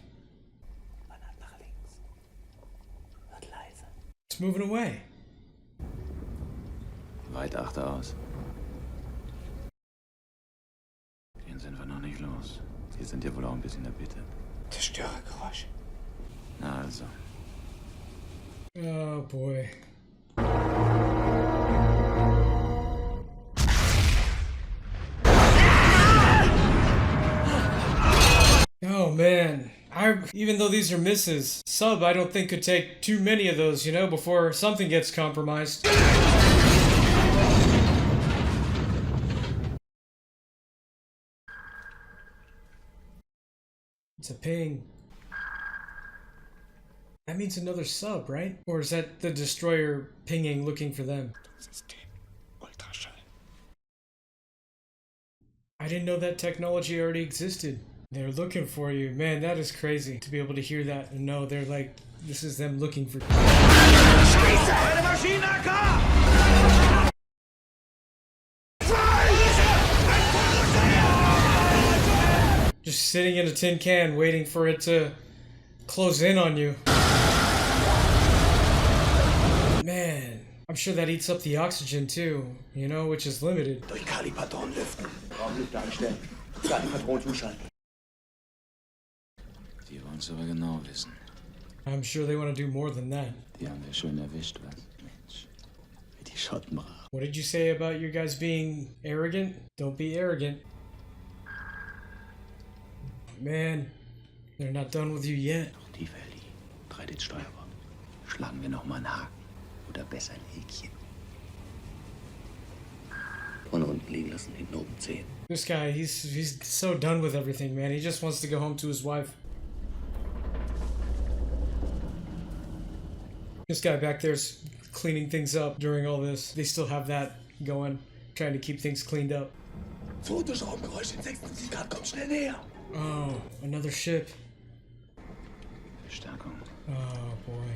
It's moving away. Weit achte aus. Den sind wir noch nicht los. Die sind ja wohl auch ein bisschen erbittet. Zerstörergeräusche. Na also. Oh boy. Even though these are misses, sub I don't think could take too many of those, you know, before something gets compromised. It's a ping. That means another sub, right? Or is that the destroyer pinging looking for them? I didn't know that technology already existed. They're looking for you. Man, that is crazy to be able to hear that and know they're like, this is them looking for just sitting in a tin can waiting for it to close in on you. Man, I'm sure that eats up the oxygen too, you know, which is limited. Durch Kali-Patron lüften. Raumlüfter anstellen. Kali-Patron zuschalten. Die wollen's aber genau wissen. I'm sure they want to do more than that. Die haben wir schön erwischt, was? Mensch. Wie die Schotten brachen. What did you say about your guys being arrogant? Don't be arrogant. Man, they're not done with you yet. Tiefer, Ellie. 3 den Steuerbord. Schlagen wir noch mal einen Haken. Oder besser ein Häkchen. Vorne unten liegen lassen, hinten oben 10. This guy, he's so done with everything, man. He just wants to go home to his wife. This guy back there's cleaning things up during all this. They still have that going, trying to keep things cleaned up. Fotoschraubengeräusch in 76 Grad, kommt schnell näher. Oh, another ship. Verstärkung. Oh boy.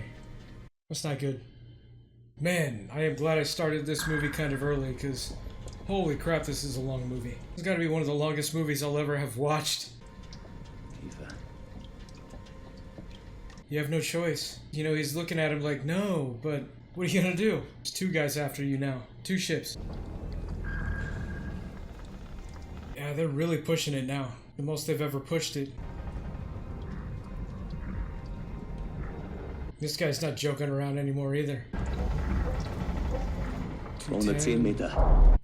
That's not good. Man, I am glad I started this movie kind of early, because holy crap, this is a long movie. It's gotta be one of the longest movies I'll ever have watched. Tiefer. You have no choice. You know, he's looking at him like, no, but what are you gonna do? There's 2 guys after you now. 2 ships. Yeah, they're really pushing it now. The most they've ever pushed it. This guy's not joking around anymore either. 210 Meter.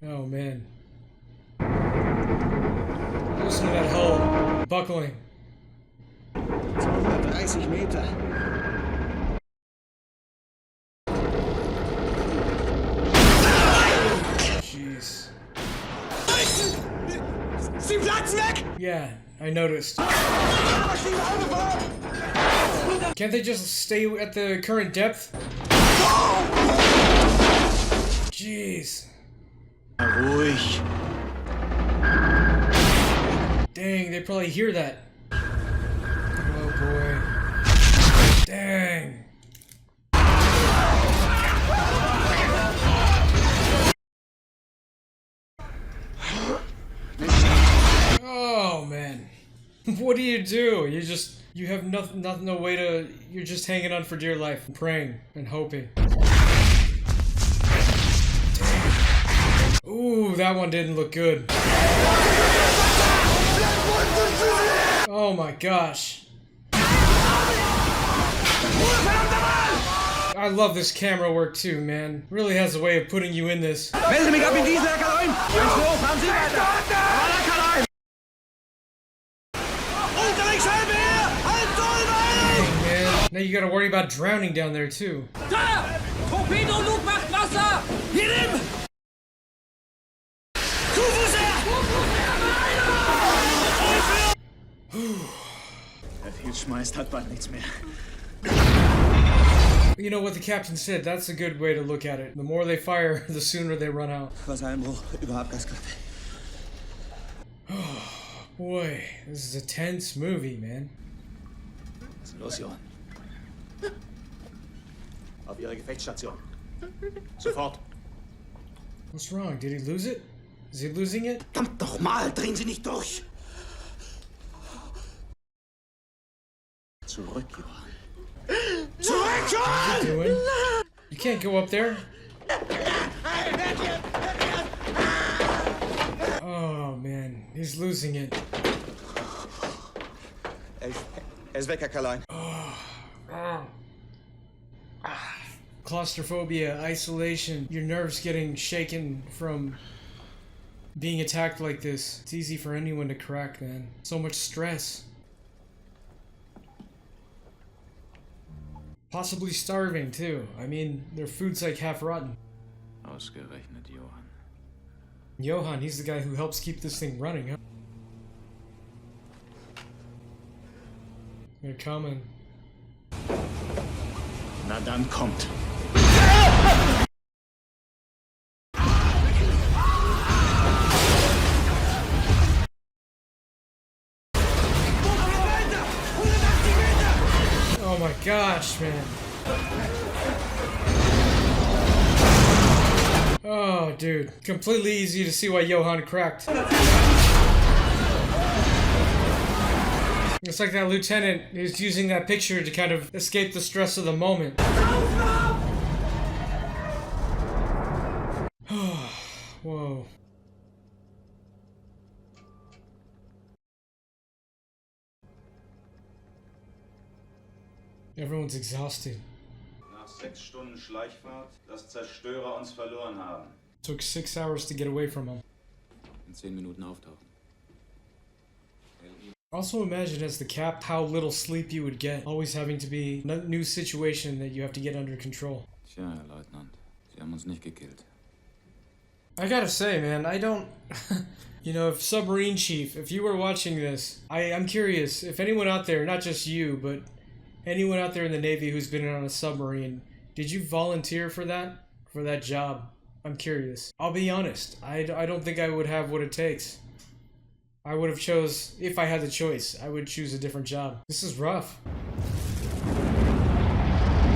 Oh man. Listen to that hull buckling. 230 Meter. Jeez. Sie platzen weg! Yeah, I noticed. Can't they just stay at the current depth? Jeez. Ruhig. Dang, they probably hear that. Oh boy. Dang. Oh man. What do? You have nothing, no way to, you're just hanging on for dear life, and praying and hoping. Ooh, that one didn't look good. Oh my gosh. I love this camera work too, man. Really has a way of putting you in this. Melde mich ab in diese Ecke. Fahren Sie weiter. Unterwegs halbe her. Halt Dang, man. Now you gotta worry about drowning down there too. Da! Torpedo-Luke macht Wasser! Hier nimm! Wer viel schmeißt, hat bald nichts mehr. You know what the captain said, that's a good way to look at it. The more they fire, the sooner they run out. Wassereinbruch über Abgasklappe. Boy, this is a tense movie, man. Was ist denn los, Johann? Auf Ihre Gefechtsstation. Sofort. What's wrong? Did he lose it? Is he losing it? Verdammt doch mal, drehen Sie nicht durch! Zurück, Johann. Zurück, Johann! Doing? You can't go up there. Oh man, he's losing it. Ist weg, Herr Karlein. Claustrophobia, isolation, your nerves getting shaken from being attacked like this. It's easy for anyone to crack, man. So much stress. Possibly starving too. I mean, their food's like half rotten. Ausgerechnet Johann. Johann, he's the guy who helps keep this thing running, huh? They're coming. Na dann kommt. Oh my gosh, man. Oh, dude. Completely easy to see why Johann cracked. It's like that lieutenant is using that picture to kind of escape the stress of the moment. Whoa. Everyone's exhausted. Nach 6 Stunden Schleichfahrt, dass Zerstörer uns verloren haben. Took 6 hours to get away from him. In 10 Minuten auftauchen. Also imagine as the Cap how little sleep you would get, always having to be in a new situation that you have to get under control. Tja, Herr Leutnant, Sie haben uns nicht gekillt. I gotta say, man, I don't... You know, if Submarine Chief, if you were watching this, I'm curious, if anyone out there, not just you, but anyone out there in the Navy who's been on a submarine, did you volunteer for that job? I'm curious. I'll be honest, I don't think I would have what it takes. I would have chose, if I had the choice, I would choose a different job. This is rough.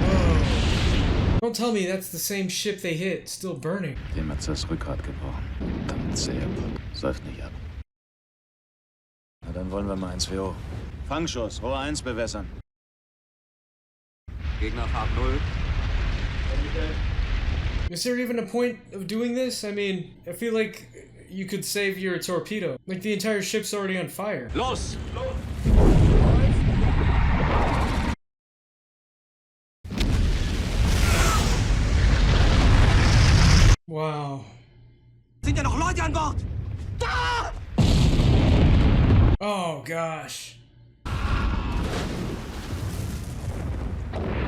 Whoa. Don't tell me that's the same ship they hit, still burning. Dem hat's das Rückgrat gebrochen. Verdammt zäh. Säuft nicht ab. Na dann wollen wir mal ins WO. Fangschuss, Rohr 1 bewässern. Gegner Fahrt 0. Is there even a point of doing this? I mean, I feel like you could save your torpedo. Like the entire ship's already on fire. Los! Wow. Sind ja noch Leute an Bord? Da! Oh gosh.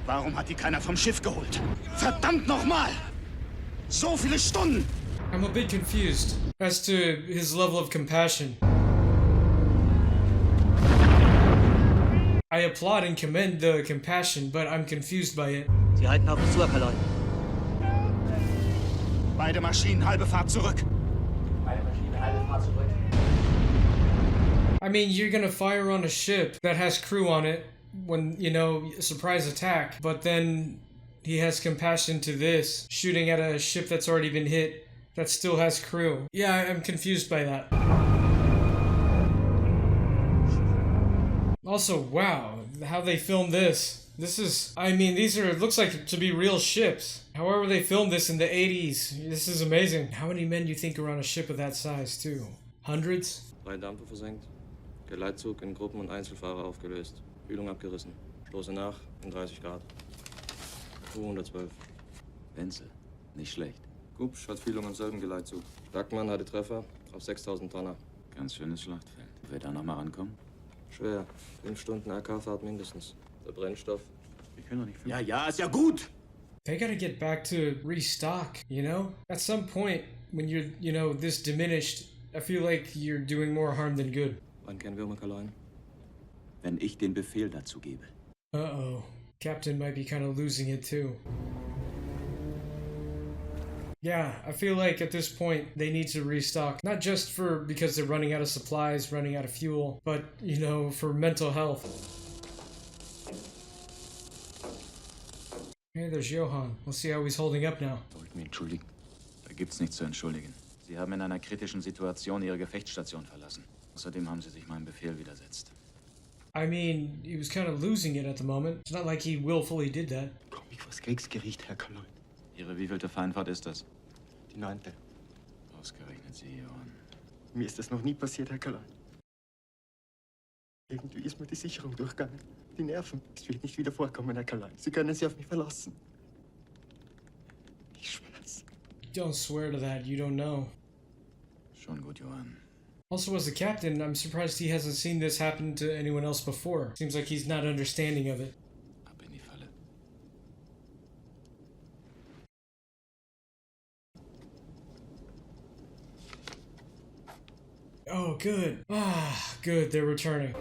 Warum hat die keiner vom Schiff geholt? Verdammt nochmal! So viele Stunden! I'm a bit confused as to his level of compassion. I applaud and commend the compassion, but I'm confused by it. Sie halten auf uns zu, Herr Leutnant. Beide Maschinen, halbe Fahrt zurück. Beide Maschinen, halbe Fahrt zurück. I mean, you're gonna fire on a ship that has crew on it when, you know, surprise attack, but then he has compassion to this, shooting at a ship that's already been hit that still has crew. Yeah, I'm confused by that. Also, wow, how they filmed this. This is, I mean, these are, it looks like to be real ships. However they filmed this in the 80s, this is amazing. How many men do you think are on a ship of that size, too? Hundreds? 3 Dampfer versenkt. Geleitzug in Gruppen- und Einzelfahrer aufgelöst. Kühlung abgerissen. Stoße nach in 30 Grad. U-112. Wenzel, nicht schlecht. Gubsch hat Fühlung am selben Geleitzug. Lackmann hatte Treffer auf 6000 Tonner. Ganz schönes Schlachtfeld. Wer da noch mal rankommen? Schwer. 5 Stunden AK-Fahrt mindestens. Der Brennstoff. Wir können doch nicht... Ja, ja, ist ja gut! They gotta get back to restock, you know? At some point, when you're, you know, this diminished, I feel like you're doing more harm than good. Wann kennen wir Makalein? Wenn ich den Befehl dazu gebe. Uh-oh. Captain might be kind of losing it too. Yeah, I feel like at this point they need to restock. Not just for because they're running out of supplies, running out of fuel, but, you know, for mental health. Hey, there's Johann. We'll see how he's holding up now. Wollt mir entschuldigen. Da gibt's nichts zu entschuldigen. Sie haben in einer kritischen Situation Ihre Gefechtsstation verlassen. Außerdem haben Sie sich meinem Befehl widersetzt. I mean, he was kind of losing it at the moment. It's not like he willfully did that. Komm ich vors Kriegsgericht, Herr Kaloid. Ihre wievielte Feindfahrt ist das? Die 9. Ausgerechnet Sie, Johann. Mir ist das noch nie passiert, Herr Kaloid. Irgendwie ist mir die Sicherung durchgegangen. Die Nerven. Es wird nicht wieder vorkommen, Herr Kaloid. Sie können sich auf mich verlassen. Ich schwör's. Don't swear to that, you don't know. Schon gut, Johann. Also, as a captain, I'm surprised he hasn't seen this happen to anyone else before. Seems like he's not understanding of it. Ab in die Falle. Oh, good. Ah, good, they're returning.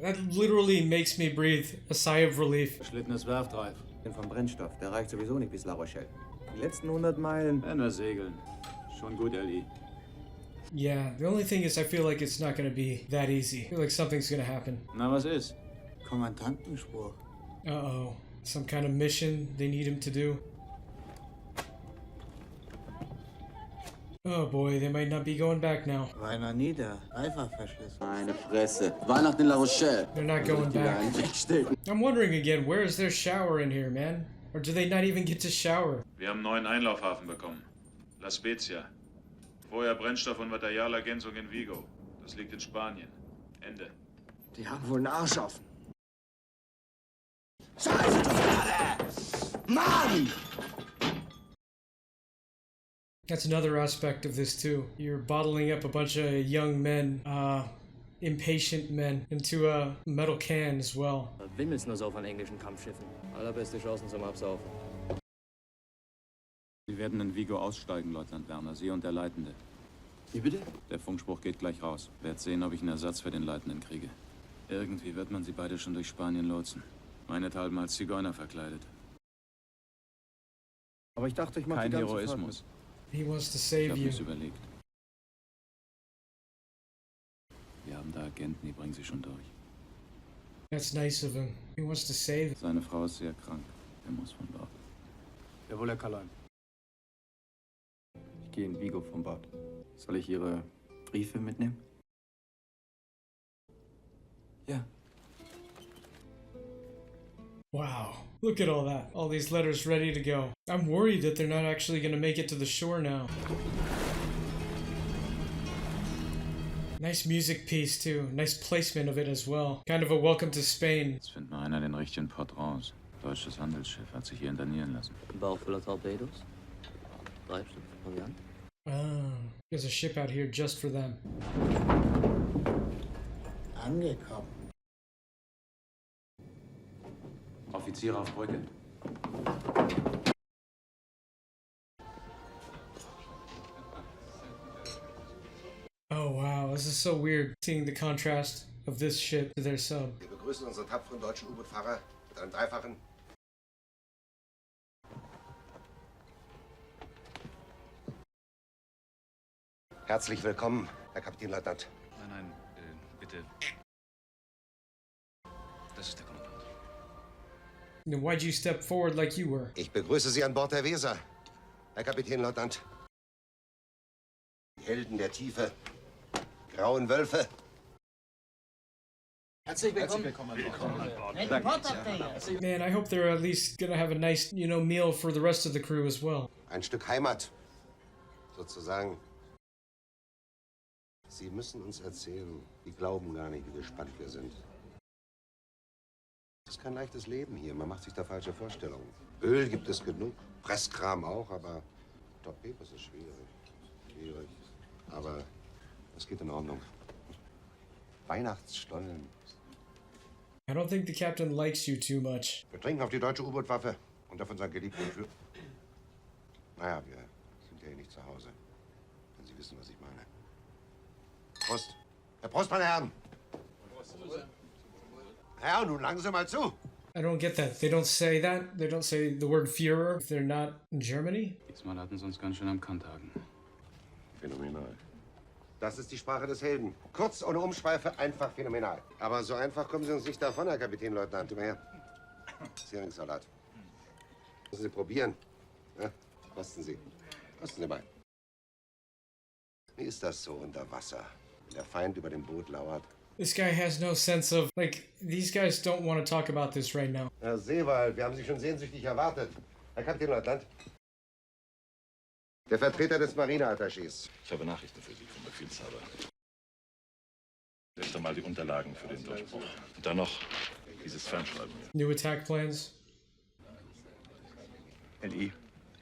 That literally makes me breathe a sigh of relief. Schlitten ist werftreif. Den vom Brennstoff, der reicht sowieso nicht bis La Rochelle. Die letzten 100 Meilen. Ja, nur segeln. Schon gut, Ellie. Yeah, the only thing is I feel like it's not gonna be that easy. I feel like something's gonna happen. Na, was ist? Kommandantenspruch. Uh-oh. Some kind of mission they need him to do. Oh boy, they might not be going back now. Weiner nieder. Einfach verschlissen. Meine Fresse. Weihnachten in La Rochelle. They're not going back. I'm wondering again, where is their shower in here, man? Or do they not even get to shower? Wir haben einen neuen Einlaufhafen bekommen. La Spezia. Vorher Brennstoff- und Materialergänzung in Vigo. Das liegt in Spanien. Ende. Die haben wohl einen Arsch offen. Scheiße, Tomate! Mann! That's another aspect of this too. You're bottling up a bunch of young men, impatient men, into a metal can as well. Wimmelt's nur so von englischen Kampfschiffen. Allerbeste Chancen zum Absaufen. Sie werden in Vigo aussteigen, Leutnant Werner. Sie und der Leitende. Wie bitte? Der Funkspruch geht gleich raus. Werd sehen, ob ich einen Ersatz für den Leitenden kriege. Irgendwie wird man sie beide schon durch Spanien lotsen. Meinethalben als Zigeuner verkleidet. Aber ich dachte, ich mache Kein Heroismus. He wants to Ich save habe you. mir's überlegt. Wir haben da Agenten, die bringen sie schon durch. That's nice of him. He wants to save. Seine Frau ist sehr krank. Er muss von dort. Jawohl, Herr Kallein. Ich gehe in Vigo vom Bad. Soll ich Ihre Briefe mitnehmen? Ja. Wow, look at all that. All these letters ready to go. I'm worried that they're not actually going to make it to the shore now. Nice music piece too. Nice placement of it as well. Kind of a welcome to Spain. Jetzt findet mal einer den richtigen Port raus. Deutsches Handelsschiff hat sich hier internieren lassen. Ein Bauch voller Torpedos. 3 Stück Proviant. Oh, there's a ship out here just for them. Angekommen. Offiziere auf Brücke. Oh wow, this is so weird seeing the contrast of this ship to their sub. Wir begrüßen unsere tapferen deutschen U-Boot-Fahrer mit einem dreifachen. Herzlich willkommen, Herr Kapitänleutnant. Nein, bitte. Das ist der Kommandant. Then why'd you step forward like you were? Ich begrüße Sie an Bord der Weser, Herr Kapitänleutnant. Die Helden der Tiefe, grauen Wölfe. Herzlich willkommen. Man, I hope they're at least gonna have a nice, meal for the rest of the crew as well. Ein Stück Heimat, sozusagen. Sie müssen uns erzählen, die glauben gar nicht, wie gespannt wir sind. Es ist kein leichtes Leben hier, man macht sich da falsche Vorstellungen. Öl gibt es genug, Presskram auch, aber Torpedos ist schwierig. Aber es geht in Ordnung. Weihnachtsstollen. I don't think the captain likes you too much. Wir trinken auf die deutsche U-Boot-Waffe und auf unseren geliebten Führer. Naja, wir sind ja hier nicht zu Hause, wenn Sie wissen, was ich meine. Prost. Herr Prost, meine Herren. Ja, nun langen Sie mal zu. I don't get that. They don't say that. They don't say the word Führer if they're not in Germany. Diesmal hatten sie uns ganz schön am Kanthaken. Phänomenal. Das ist die Sprache des Helden. Kurz, ohne Umschweife, einfach phänomenal. Aber so einfach kommen Sie uns nicht davon, Herr Kapitänleutnant. Immer her. Heringssalat. Müssen Sie probieren. Ja? Kosten Sie. Kosten Sie mal. Wie ist das so unter Wasser, wenn der Feind über dem Boot lauert? This guy has no sense of, these guys don't want to talk about this right now. Herr Seewald, wir haben Sie schon sehnsüchtig erwartet. Herr Kapitänleutnant. Der Vertreter des Marineattachés. Ich habe Nachrichten für Sie vom Befehlshaber. Erst einmal die Unterlagen für den Durchbruch. Und dann noch dieses Fernschreiben hier. New attack plans. LI,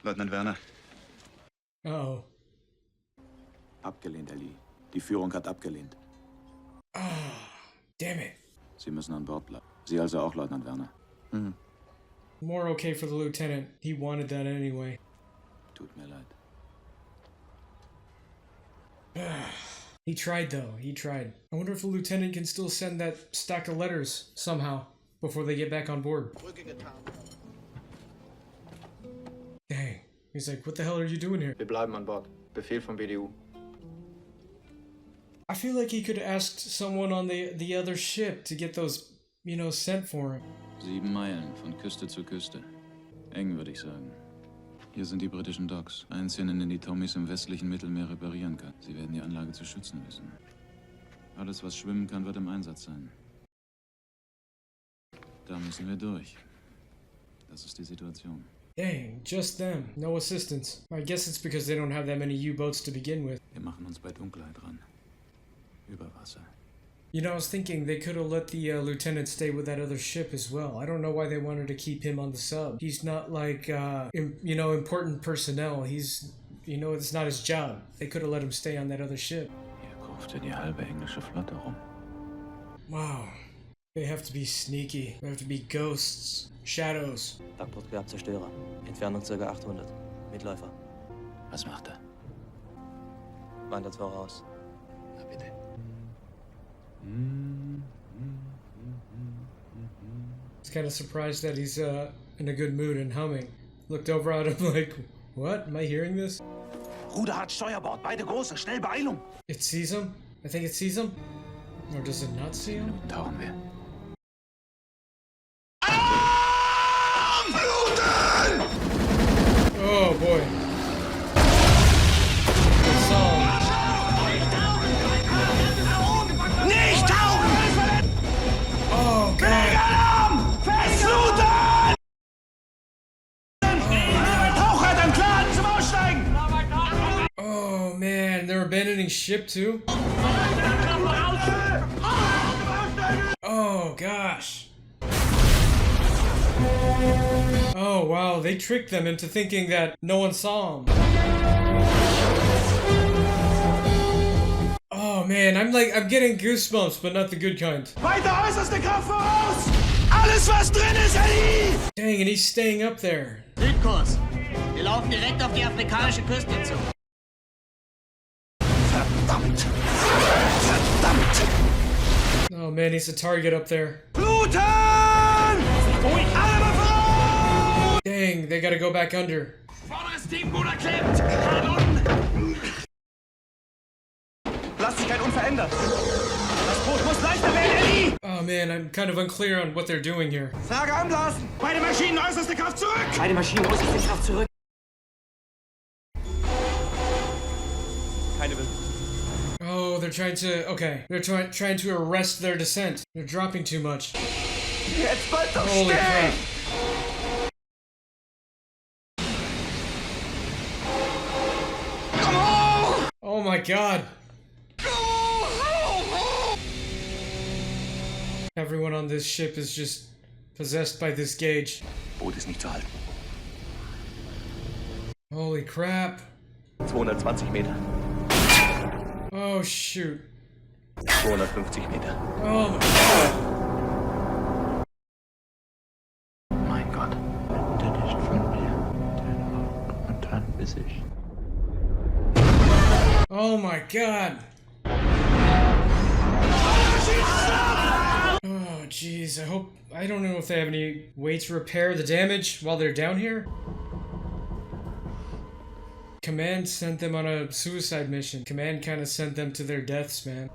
Leutnant Werner. Uh-oh. Abgelehnt, Ellie. Die Führung hat abgelehnt. Damn it. Sie müssen an Bord bleiben. Sie also auch, Leutnant Werner. Mhm. More okay for the lieutenant. He wanted that anyway. Tut mir leid. He tried though, he tried. I wonder if the lieutenant can still send that stack of letters somehow before they get back on board. Dang. He's like, what the hell are you doing here? Wir bleiben an Bord. Befehl vom BDU. I feel like he could have asked someone on the other ship to get those, you know, sent for him. 7 Meilen von Küste zu Küste. Eng, würde ich sagen. Hier sind die britischen Docks. Einzelne, in denen die Tommys im westlichen Mittelmeer reparieren kann. Sie werden die Anlage zu schützen wissen. Alles, was schwimmen kann, wird im Einsatz sein. Da müssen wir durch. Das ist die Situation. Dang, just them. No assistance. I guess it's because they don't have that many U-boats to begin with. Wir machen uns bei Dunkelheit ran. Über Wasser. You know, I was thinking they could have let the lieutenant stay with that other ship as well. I don't know why they wanted to keep him on the sub. He's not like, you know, important personnel. He's, you know, it's not his job. They could have let him stay on that other ship. Hier kurfte die halbe englische Flotte rum. Wow. They have to be sneaky. They have to be ghosts. Shadows. Backbord gehabt, Zerstörer. Entfernung ca. 800. Mitläufer. Was macht er? Wandert voraus. Na bitte. I was kind of surprised that he's in a good mood and humming. Looked over at him like, what? Am I hearing this? Ruder hat Steuerbord, beide große, schnell Beeilung! It sees him? I think it sees him? Or does it not see him? Tauchen wir. Oh boy. Nicht tauchen! Oh god! Alarm! Festluten! Taucher, dann klar, zum Aussteigen! Oh man, they're abandoning ship too? Oh gosh. Oh wow, they tricked them into thinking that no one saw them. Oh man, I'm getting goosebumps, but not the good kind. Weiter äußerste Kraft voraus! Alles was drin ist, Ellie! Dang, and he's staying up there. Südkurs. Wir laufen direkt auf die afrikanische Küste zu. Verdammt! Verdammt! Oh man, he's a target up there. Bluten! Alle mal voraus! Dang, they gotta go back under. Vorderes Team, Bruder klemmt! Gerade unten! Lass dich kein unverändert! Das Boot muss leichter werden, Ellie! Oh man, I'm kind of unclear on what they're doing here. Sage anblasen! Beide Maschinen äußerste Kraft zurück! Beide Maschinen äußerste Kraft zurück. Keine Bewegung. Oh, they're trying to, okay. They're trying to arrest their descent. They're dropping too much. Jetzt bald doch Holy crap. Oh my god. Everyone on this ship is just possessed by this gauge. Boot ist nicht zu halten. Holy crap. 220 Meter. Oh shoot. 250 Meter. Oh my god. Mein Gott. Bitte nicht von mir. Und dann bis ich. Oh my god. Oh jeez, I don't know if they have any way to repair the damage while they're down here. Command sent them on a suicide mission. Command kind of sent them to their deaths, man.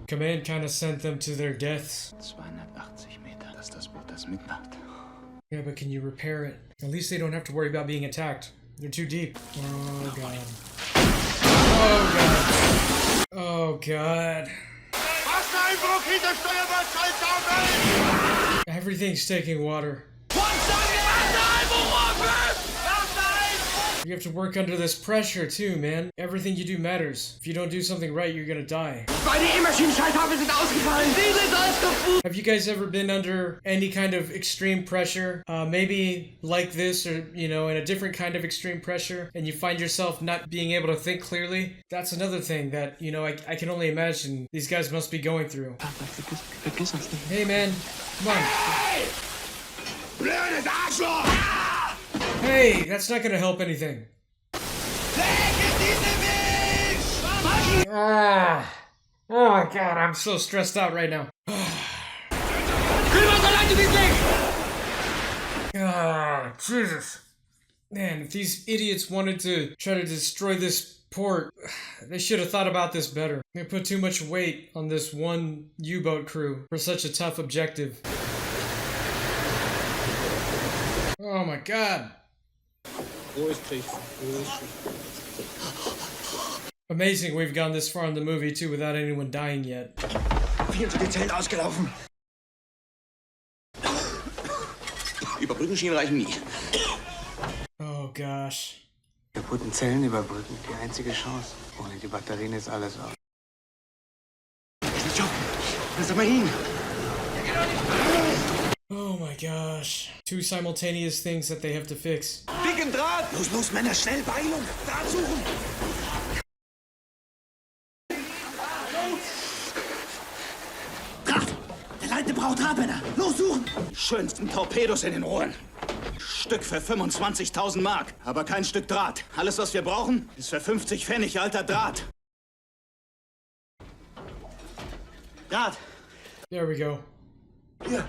Command kind of sent them to their deaths. 280 Meter. Das ist das Boot, das mitmacht. Yeah, but can you repair it? At least they don't have to worry about being attacked. They're too deep. Oh god. Oh god. Oh god. Everything's taking water. You have to work under this pressure too, man. Everything you do matters. If you don't do something right, you're gonna die. Have you guys ever been under any kind of extreme pressure? Maybe like this, or, you know, in a different kind of extreme pressure, and you find yourself not being able to think clearly? That's another thing that, you know, I can only imagine these guys must be going through. Hey man, come on. Hey, that's not gonna help anything. Ah. Oh my god, I'm so stressed out right now. Ah, Jesus. Man, if these idiots wanted to try to destroy this port, they should have thought about this better. They put too much weight on this one U-boat crew for such a tough objective. Oh my god. Amazing we've gone this far in the movie too without anyone dying yet. Viel zu dezent ausgelaufen. Überbrückungsschienen reichen nie. Oh gosh. Kaputten Zellen überbrücken, die einzige Chance. Ohne die Batterien ist alles aus. Lass doch mal hin. Oh my gosh. Two simultaneous things that they have to fix. Dicken Draht! Los, los, Männer, schnell, Beeilung! Draht suchen! Draht! Der Leute braucht Drahtmänner! Los, suchen! Die schönsten Torpedos in den Rohren. Stück für 25.000 Mark, aber kein Stück Draht. Alles, was wir brauchen, ist für 50 Pfennig alter Draht. Draht! There we go. Hier.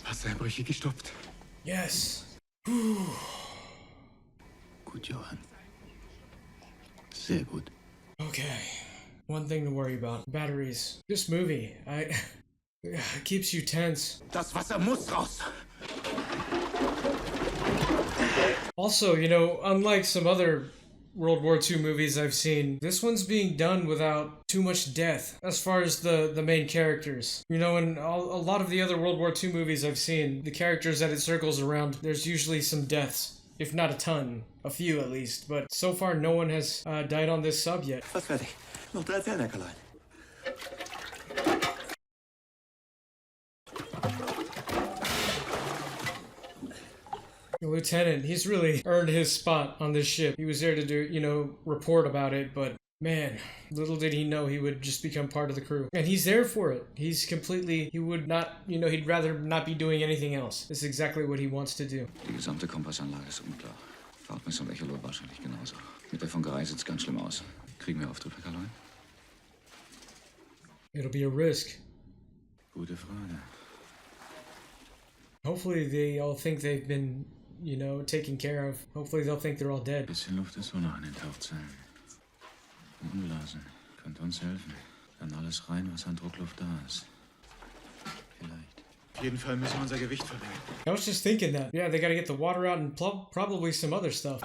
Wasserbrüche gestoppt. Yes. Gut, Johann. Sehr gut. Okay. One thing to worry about. Batteries. This movie, it keeps you tense. Das Wasser muss raus. Also, you know, unlike some other World War II movies I've seen, this one's being done without too much death as far as the main characters. You know, in a lot of the other World War II movies I've seen, the characters that it circles around, there's usually some deaths. If not a ton. A few at least. But so far no one has died on this sub yet. Fast fertig. Noch 3 Zellen, Herr Karlein. The lieutenant, he's really earned his spot on this ship. He was there to do, you know, report about it, but man, little did he know he would just become part of the crew. And he's there for it. He's completely, he would not, you know, he'd rather not be doing anything else. This is exactly what he wants to do. Die gesamte Kompassanlage ist unklar. Fahrtmessung Echolot wahrscheinlich genauso. Mit der Funkerei sieht's ganz schlimm aus. Kriegen wir Auftritt, Herr Karlein? It'll be a risk. Gute Frage. Hopefully they all think they've been, you know, taken care of. Hopefully they'll think they're all dead. Bisschen Luft ist wohl noch in den Tauchzellen. Umblasen. Könnte uns helfen. Dann alles rein, was an Druckluft da ist. Vielleicht. Auf jeden Fall müssen wir unser Gewicht verringern. I was just thinking that. Yeah, they gotta get the water out and probably some other stuff.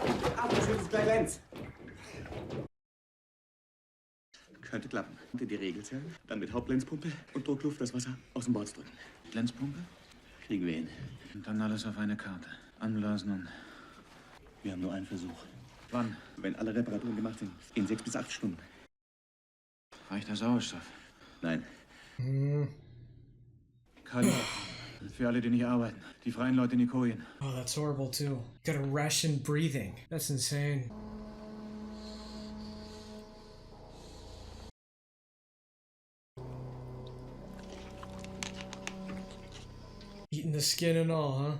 Könnte klappen. Unter die Regelzellen, dann mit Hauptlenzpumpe und Druckluft das Wasser aus dem Bord drücken. Lenzpumpe? Kriegen wir hin. Und dann alles auf eine Karte. Anblasen und... Wir haben nur einen Versuch. Wann? Wenn alle Reparaturen gemacht sind. In 6 bis 8 Stunden. Reicht der Sauerstoff? Nein. Kali. Für alle, die nicht arbeiten. Die freien Leute in die Kojen. Oh, that's horrible too. Gotta ration breathing. That's insane. Eating the skin and all, huh?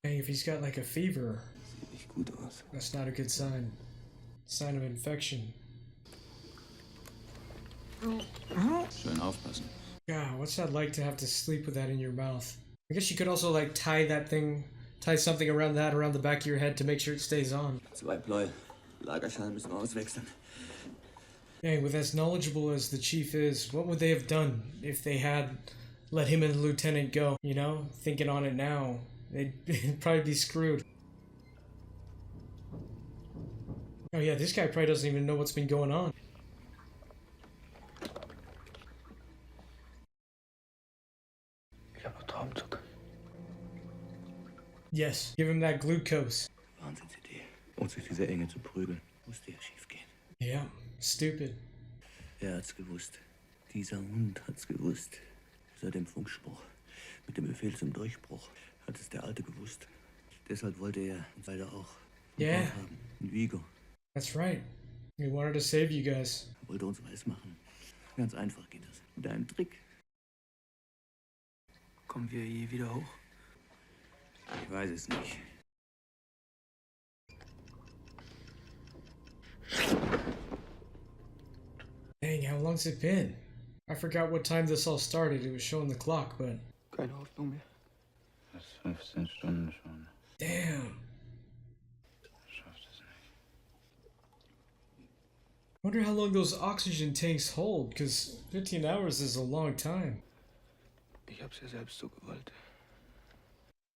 Hey, if he's got like a fever, that's not a good sign. Sign of infection. Schön aufpassen. God, what's that like to have to sleep with that in your mouth? I guess you could also like tie something around the back of your head to make sure it stays on. 2 Pleu. Lagerschalen müssen wir auswechseln. Dang, with as knowledgeable as the chief is, what would they have done if they had let him and the lieutenant go? You know, thinking on it now, they'd probably be screwed. Oh yeah, this guy probably doesn't even know what's been going on. Yes, give him that glucose. Wahnsinnsidee. Uns durch diese Enge zu prügeln. Musste ja schief gehen. Yeah, stupid. Er hat's gewusst. Dieser Hund hat's gewusst. Seit dem Funkspruch. Mit dem Befehl zum Durchbruch. Hat es der Alte gewusst. Deshalb wollte er uns beide auch Yeah. haben. In Vigo. That's right. He wanted to save you guys. Er wollte uns weismachen. Ganz einfach geht das. Mit einem Trick. Kommen wir je wieder hoch? Ich weiß es nicht. Dang, how long's it been? I forgot what time this all started. It was showing the clock, but... Keine Hoffnung mehr. Das 15 Stunden schon. Damn. Schafft es nicht. Wonder how long those oxygen tanks hold, because 15 hours is a long time. Ich hab's ja selbst so gewollt.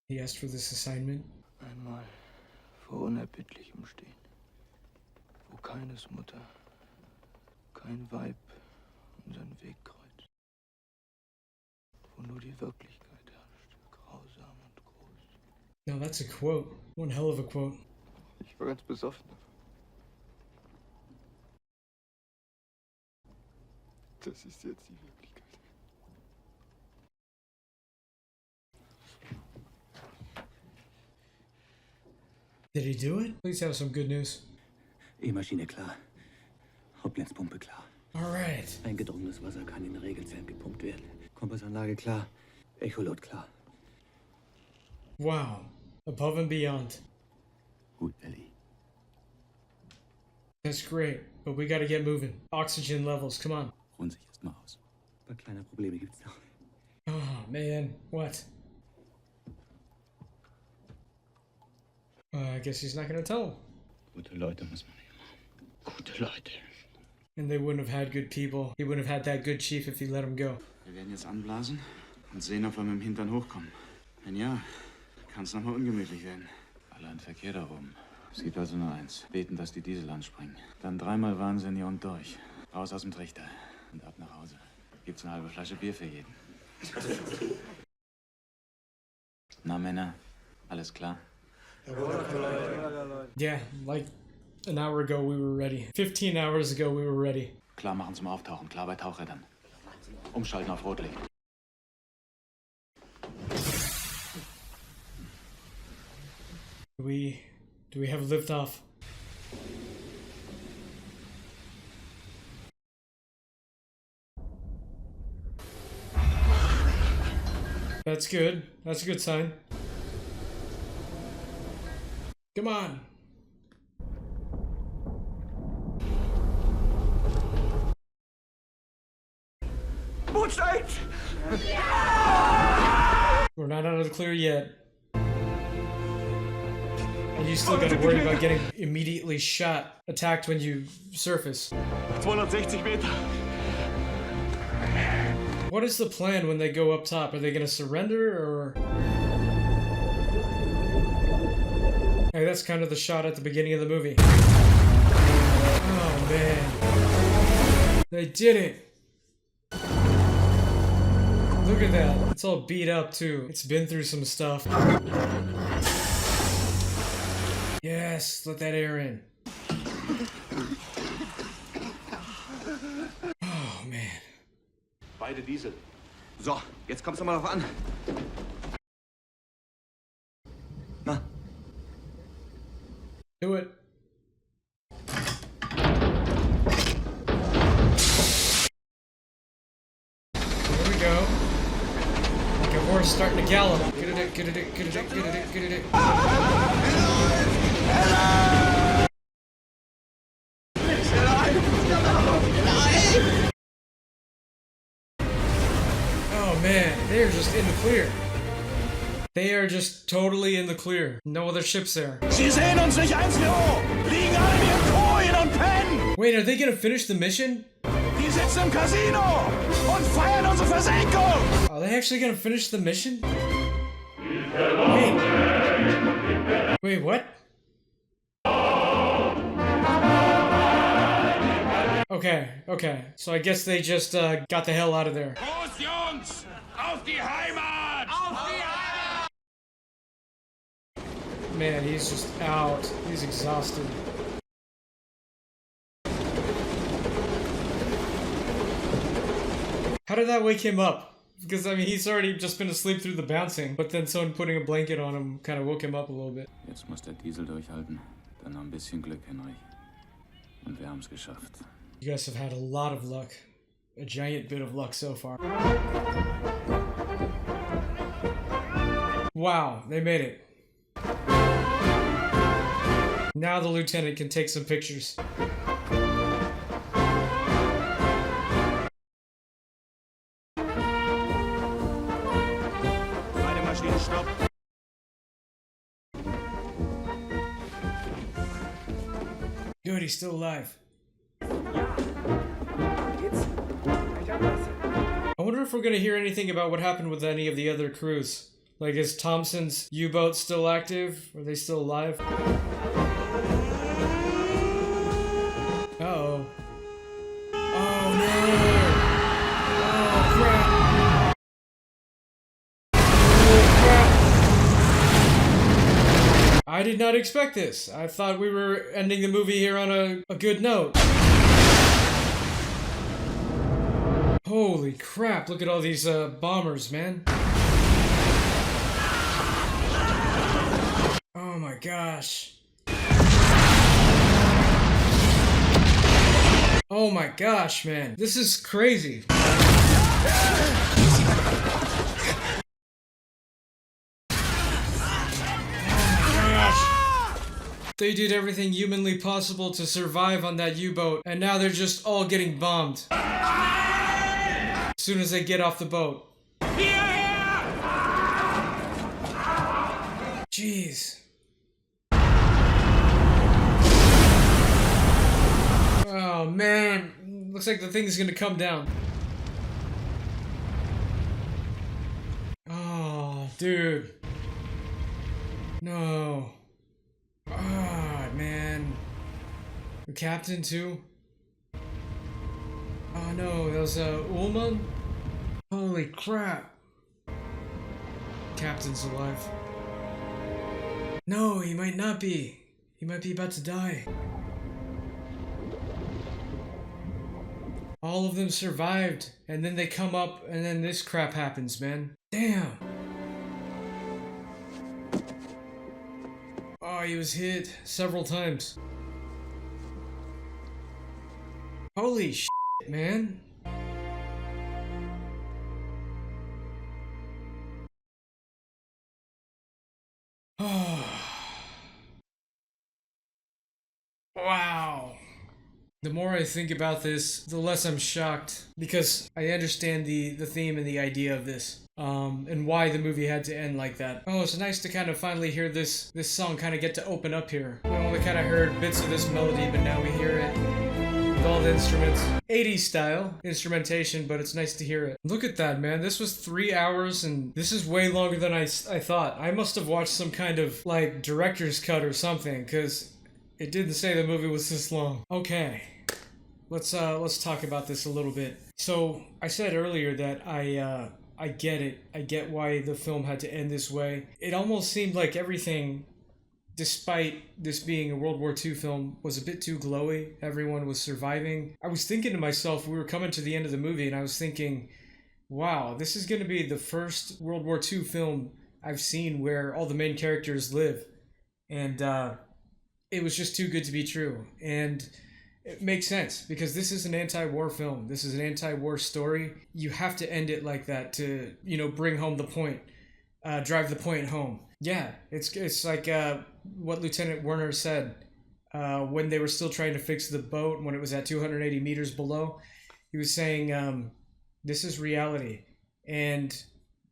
He asked for this assignment. Einmal vor unerbittlichem Stehen. Wo keines Mutter, kein Weib unseren Weg kreuzt. Wo nur die Wirklichkeit herrscht, grausam und groß. Now that's a quote. One hell of a quote. Ich war ganz besoffen. Das ist jetzt die Wirklichkeit. Did he do it? Please have some good news. E-Maschine klar. Hauptnetzpumpe klar. Alright. Eingedrungenes Wasser kann in Regelzellen gepumpt werden. Kompassanlage klar. Echolot klar. Wow. Above and beyond. Gut, Ellie. That's great, but we gotta get moving. Oxygen levels, come on. Ruhen sich erstmal aus. Ein paar kleine Probleme gibt's noch. Oh, man. What? I guess he's not gonna tell. Gute Leute muss man nehmen. Gute Leute. And they wouldn't have had good people. He wouldn't have had that good chief if he let him go. Wir werden jetzt anblasen und sehen, ob wir mit dem Hintern hochkommen. Wenn ja, kann es nochmal ungemütlich werden. Allein Verkehr da oben. Es gibt also nur eins. Beten, dass die Diesel anspringen. Dann dreimal Wahnsinn hier und durch. Raus aus dem Trichter. Und ab nach Hause. Gibt's eine halbe Flasche Bier für jeden. Na, Männer, alles klar? Yeah, like an hour ago we were ready. 15 hours ago we were ready. Klar machen zum Auftauchen. Klar bei Tauchrädern. Umschalten auf Rotlicht. Do we have liftoff? That's good. That's a good sign. Come on. Boot steigt! We're not out of the clear yet. And you still gotta worry about getting immediately shot, attacked when you surface. 260 Meter. What is the plan when they go up top? Are they gonna surrender or? Hey, that's kind of the shot at the beginning of the movie. Oh man. They did it! Look at that. It's all beat up too. It's been through some stuff. Yes, let that air in. Oh man. Beide Diesel. So, jetzt kommt's mal drauf an. Na? Do it. Here we go. Like a horse starting to gallop. Get at it, get at it, get at it, get at it, get at it. Oh man, they're just in the clear. They are just totally in the clear. No other ships there. Sie sehen uns nicht eins Büro! Liegen alle wie in Kojen und pennen! Wait, are they gonna finish the mission? Die sitzen im Casino und feiern unsere Versenkung! Are they actually gonna finish the mission? Wait, what? Okay. So I guess they just got the hell out of there. Los, Jungs! Auf die Heimat! Auf die Heimat! Man, he's just out. He's exhausted. How did that wake him up? Because, I mean, he's already just been asleep through the bouncing, but then someone putting a blanket on him kind of woke him up a little bit. Jetzt muss der Diesel durchhalten. Dann noch ein bisschen Glück, Henry. Und wir haben's geschafft. You guys have had a lot of luck. A giant bit of luck so far. Wow, they made it. Now the lieutenant can take some pictures. Beide Maschinen, stopp! Good, he's still alive. I wonder if we're gonna hear anything about what happened with any of the other crews. Like, is Thompson's U-boat still active? Are they still alive? Uh-oh. Oh no! Oh crap! I did not expect this. I thought we were ending the movie here on a good note. Holy crap, look at all these bombers, man. Oh my gosh. Oh my gosh, man. This is crazy. They did everything humanly possible to survive on that U-boat, and now they're just all getting bombed. As soon as they get off the boat. Jeez. Oh man, looks like the thing's gonna come down. Oh, dude. No. Ah, man. The captain too? Oh no, that was Ullman? Holy crap. Captain's alive. No, he might not be. He might be about to die. All of them survived, and then they come up, and then this crap happens, man. Damn. Oh, he was hit several times. Holy shit, man. Wow. The more I think about this, the less I'm shocked, because I understand the theme and the idea of this, and why the movie had to end like that. Oh, it's nice to kind of finally hear this song kind of get to open up here. We only kind of heard bits of this melody, but now we hear it with all the instruments. 80s style instrumentation, but it's nice to hear it. Look at that, man. This was 3 hours, and this is way longer than I thought. I must have watched some kind of, like, director's cut or something, because it didn't say the movie was this long. Okay, let's talk about this a little bit. So I said earlier that I get it. I get why the film had to end this way. It almost seemed like everything, despite this being a World War II film, was a bit too glowy. Everyone was surviving. I was thinking to myself, we were coming to the end of the movie, and I was thinking, wow, this is going to be the first World War II film I've seen where all the main characters live. And it was just too good to be true. And it makes sense, because this is an anti-war film. This is an anti-war story. You have to end it like that to, bring home the point, drive the point home. Yeah, it's like what Lieutenant Werner said when they were still trying to fix the boat when it was at 280 meters below. He was saying, this is reality. And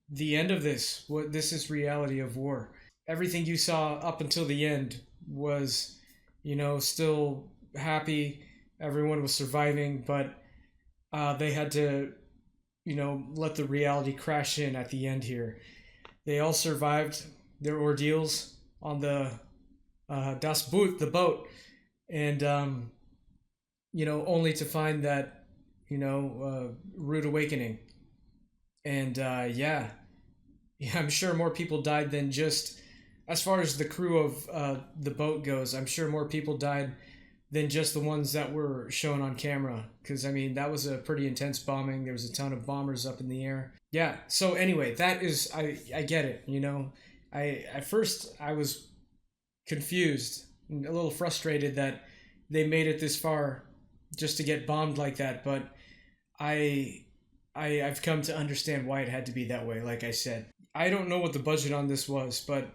the end of this is reality of war. Everything you saw up until the end was, still happy. Everyone was surviving, but they had to, let the reality crash in at the end here. They all survived their ordeals on the Das Boot, the boat, and only to find that, rude awakening. And yeah, I'm sure more people died than just, as far as the crew of the boat goes, I'm sure more people died than just the ones that were shown on camera. Because, that was a pretty intense bombing. There was a ton of bombers up in the air. Yeah, so anyway, that is, I get it, At first, I was confused and a little frustrated that they made it this far just to get bombed like that. But I've come to understand why it had to be that way, like I said. I don't know what the budget on this was, but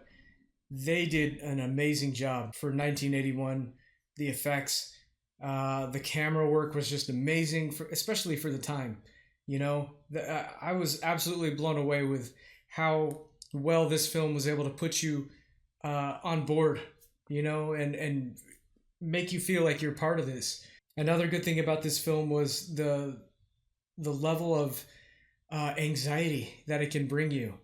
They did an amazing job for 1981. The effects, the camera work was just amazing, especially for the time. I was absolutely blown away with how well this film was able to put you on board, and make you feel like you're part of this. Another good thing about this film was the level of anxiety that it can bring you.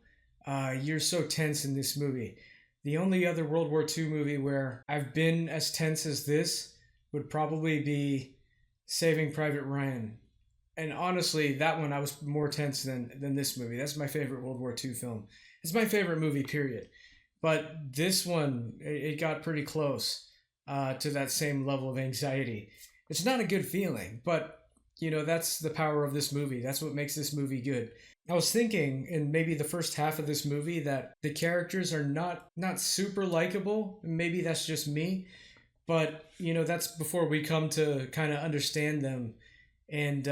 You're so tense in this movie. The only other World War II movie where I've been as tense as this would probably be Saving Private Ryan. And honestly, that one I was more tense than this movie. That's my favorite World War II film. It's my favorite movie, period. But this one, it got pretty close to that same level of anxiety. It's not a good feeling, but that's the power of this movie. That's what makes this movie good. I was thinking in maybe the first half of this movie that the characters are not super likable. Maybe that's just me, but that's before we come to kind of understand them. And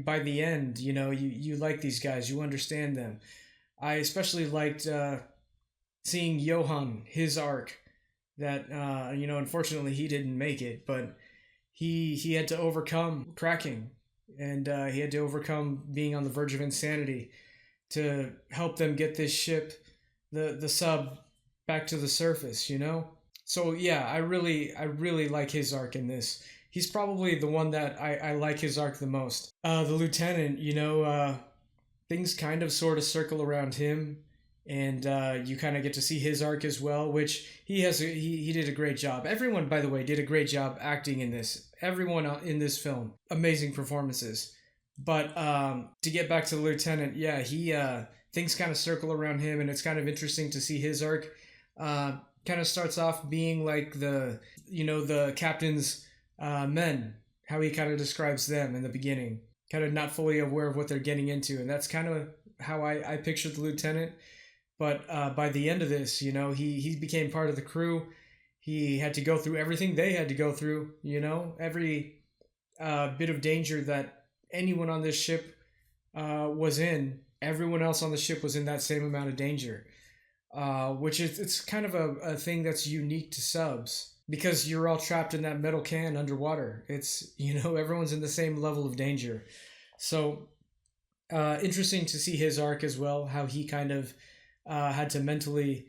by the end, you like these guys, you understand them. I especially liked seeing Johann, his arc. That unfortunately he didn't make it, but he had to overcome cracking, and he had to overcome being on the verge of insanity to help them get this ship, the sub, back to the surface. So yeah, I really like his arc in this. He's probably the one that I like his arc the most. The lieutenant, things kind of sort of circle around him, and you kind of get to see his arc as well, which he did a great job. Everyone, by the way, did a great job acting in this. Everyone in this film, amazing performances. But to get back to the lieutenant, yeah, he things kind of circle around him, and it's kind of interesting to see his arc. Kind of starts off being like the captain's men, how he kind of describes them in the beginning, kind of not fully aware of what they're getting into, and that's kind of how I pictured the lieutenant. But by the end of this, he became part of the crew. He had to go through everything they had to go through, every bit of danger that anyone on this ship was in. Everyone else on the ship was in that same amount of danger, which it's kind of a thing that's unique to subs, because you're all trapped in that metal can underwater. It's, everyone's in the same level of danger. So interesting to see his arc as well, how he kind of had to mentally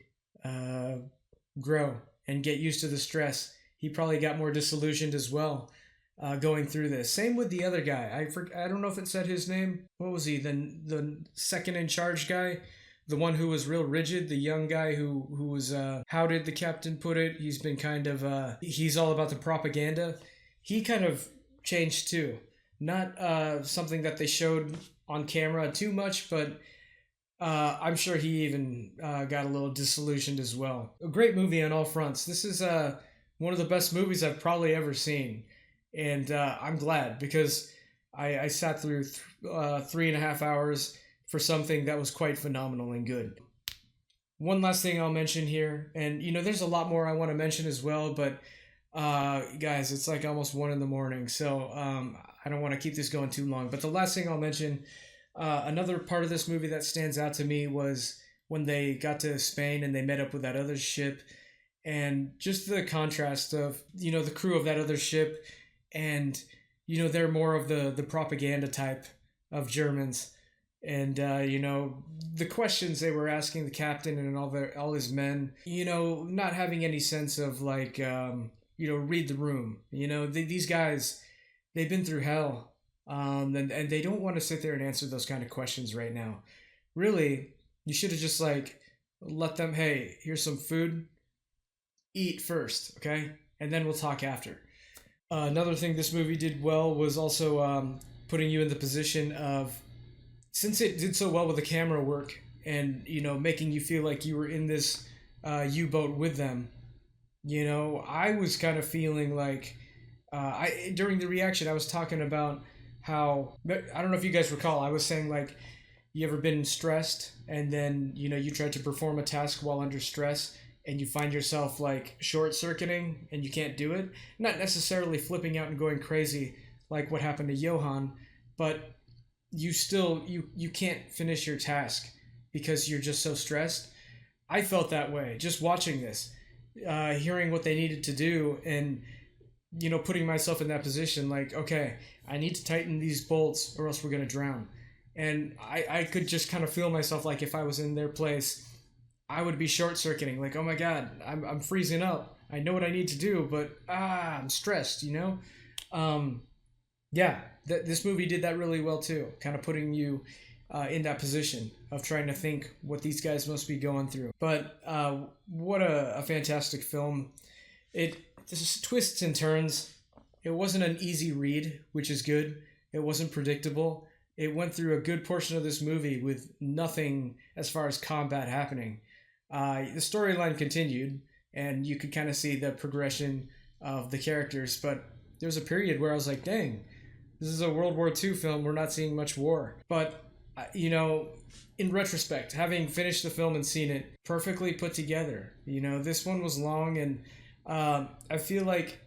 grow and get used to the stress. He probably got more disillusioned as well going through this. Same with the other guy. I don't know if it said his name. What was he? The second in charge guy? The one who was real rigid, the young guy who was, how did the captain put it? He's been kind of, he's all about the propaganda. He kind of changed too. Not something that they showed on camera too much, but I'm sure he even got a little disillusioned as well. A great movie on all fronts. This is one of the best movies I've probably ever seen. And I'm glad, because I sat through 3.5 hours for something that was quite phenomenal and good. One last thing I'll mention here, and there's a lot more I want to mention as well, but guys, it's like almost 1 a.m, so I don't want to keep this going too long. But the last thing I'll mention, another part of this movie that stands out to me was when they got to Spain and they met up with that other ship, and just the contrast of the crew of that other ship, and they're more of the propaganda type of Germans. And the questions they were asking the captain and all his men, not having any sense of like read the room. These guys, they've been through hell, and they don't want to sit there and answer those kind of questions right now. Really, you should have just like let them. Hey, here's some food. Eat first, okay, and then we'll talk after. Another thing this movie did well was also putting you in the position of, since it did so well with the camera work and, making you feel like you were in this U-boat with them, I was kind of feeling like, during the reaction, I was talking about how, I don't know if you guys recall, I was saying like, you ever been stressed and then, you tried to perform a task while under stress and you find yourself like short-circuiting and you can't do it? Not necessarily flipping out and going crazy like what happened to Johann, but you still you can't finish your task because you're just so stressed. I felt that way just watching this, hearing what they needed to do, and putting myself in that position. Like, okay, I need to tighten these bolts or else we're gonna drown. And I could just kind of feel myself, like if I was in their place, I would be short circuiting. Like, oh my god, I'm freezing up. I know what I need to do, but I'm stressed. Yeah, this movie did that really well too, kind of putting you in that position of trying to think what these guys must be going through. But what a fantastic film. It just twists and turns. It wasn't an easy read, which is good. It wasn't predictable. It went through a good portion of this movie with nothing as far as combat happening. The storyline continued, and you could kind of see the progression of the characters, but there was a period where I was like, dang, this is a World War II film. We're not seeing much war. But, in retrospect, having finished the film and seen it, perfectly put together. This one was long, and I feel like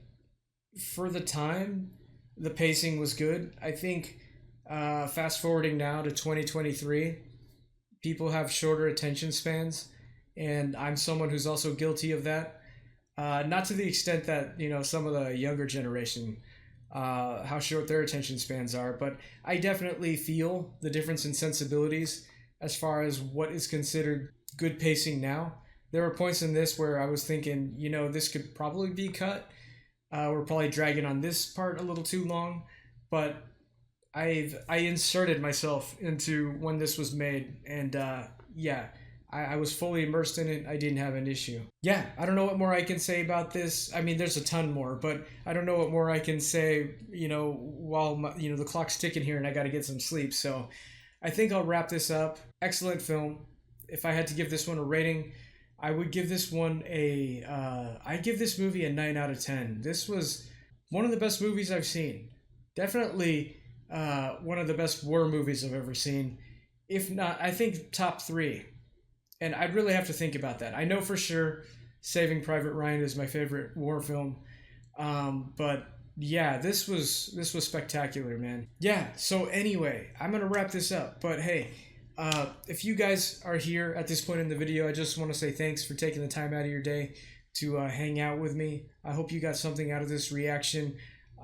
for the time, the pacing was good. I think fast forwarding now to 2023, people have shorter attention spans, and I'm someone who's also guilty of that. Not to the extent that some of the younger generation, how short their attention spans are, but I definitely feel the difference in sensibilities as far as what is considered good pacing now. There were points in this where I was thinking, this could probably be cut. We're probably dragging on this part a little too long, but I inserted myself into when this was made, and yeah, I was fully immersed in it. I didn't have an issue. Yeah, I don't know what more I can say about this. I mean, there's a ton more, but I don't know what more I can say, while the clock's ticking here and I got to get some sleep. So I think I'll wrap this up. Excellent film. If I had to give this one a rating, I would give this one I'd give this movie a 9 out of 10. This was one of the best movies I've seen. Definitely one of the best war movies I've ever seen. If not, I think top 3. And I'd really have to think about that. I know for sure Saving Private Ryan is my favorite war film. But yeah, this was spectacular, man. Yeah, so anyway, I'm going to wrap this up. But hey, if you guys are here at this point in the video, I just want to say thanks for taking the time out of your day to hang out with me. I hope you got something out of this reaction.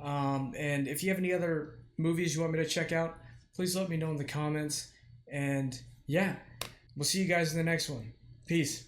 And if you have any other movies you want me to check out, please let me know in the comments. And yeah, we'll see you guys in the next one. Peace.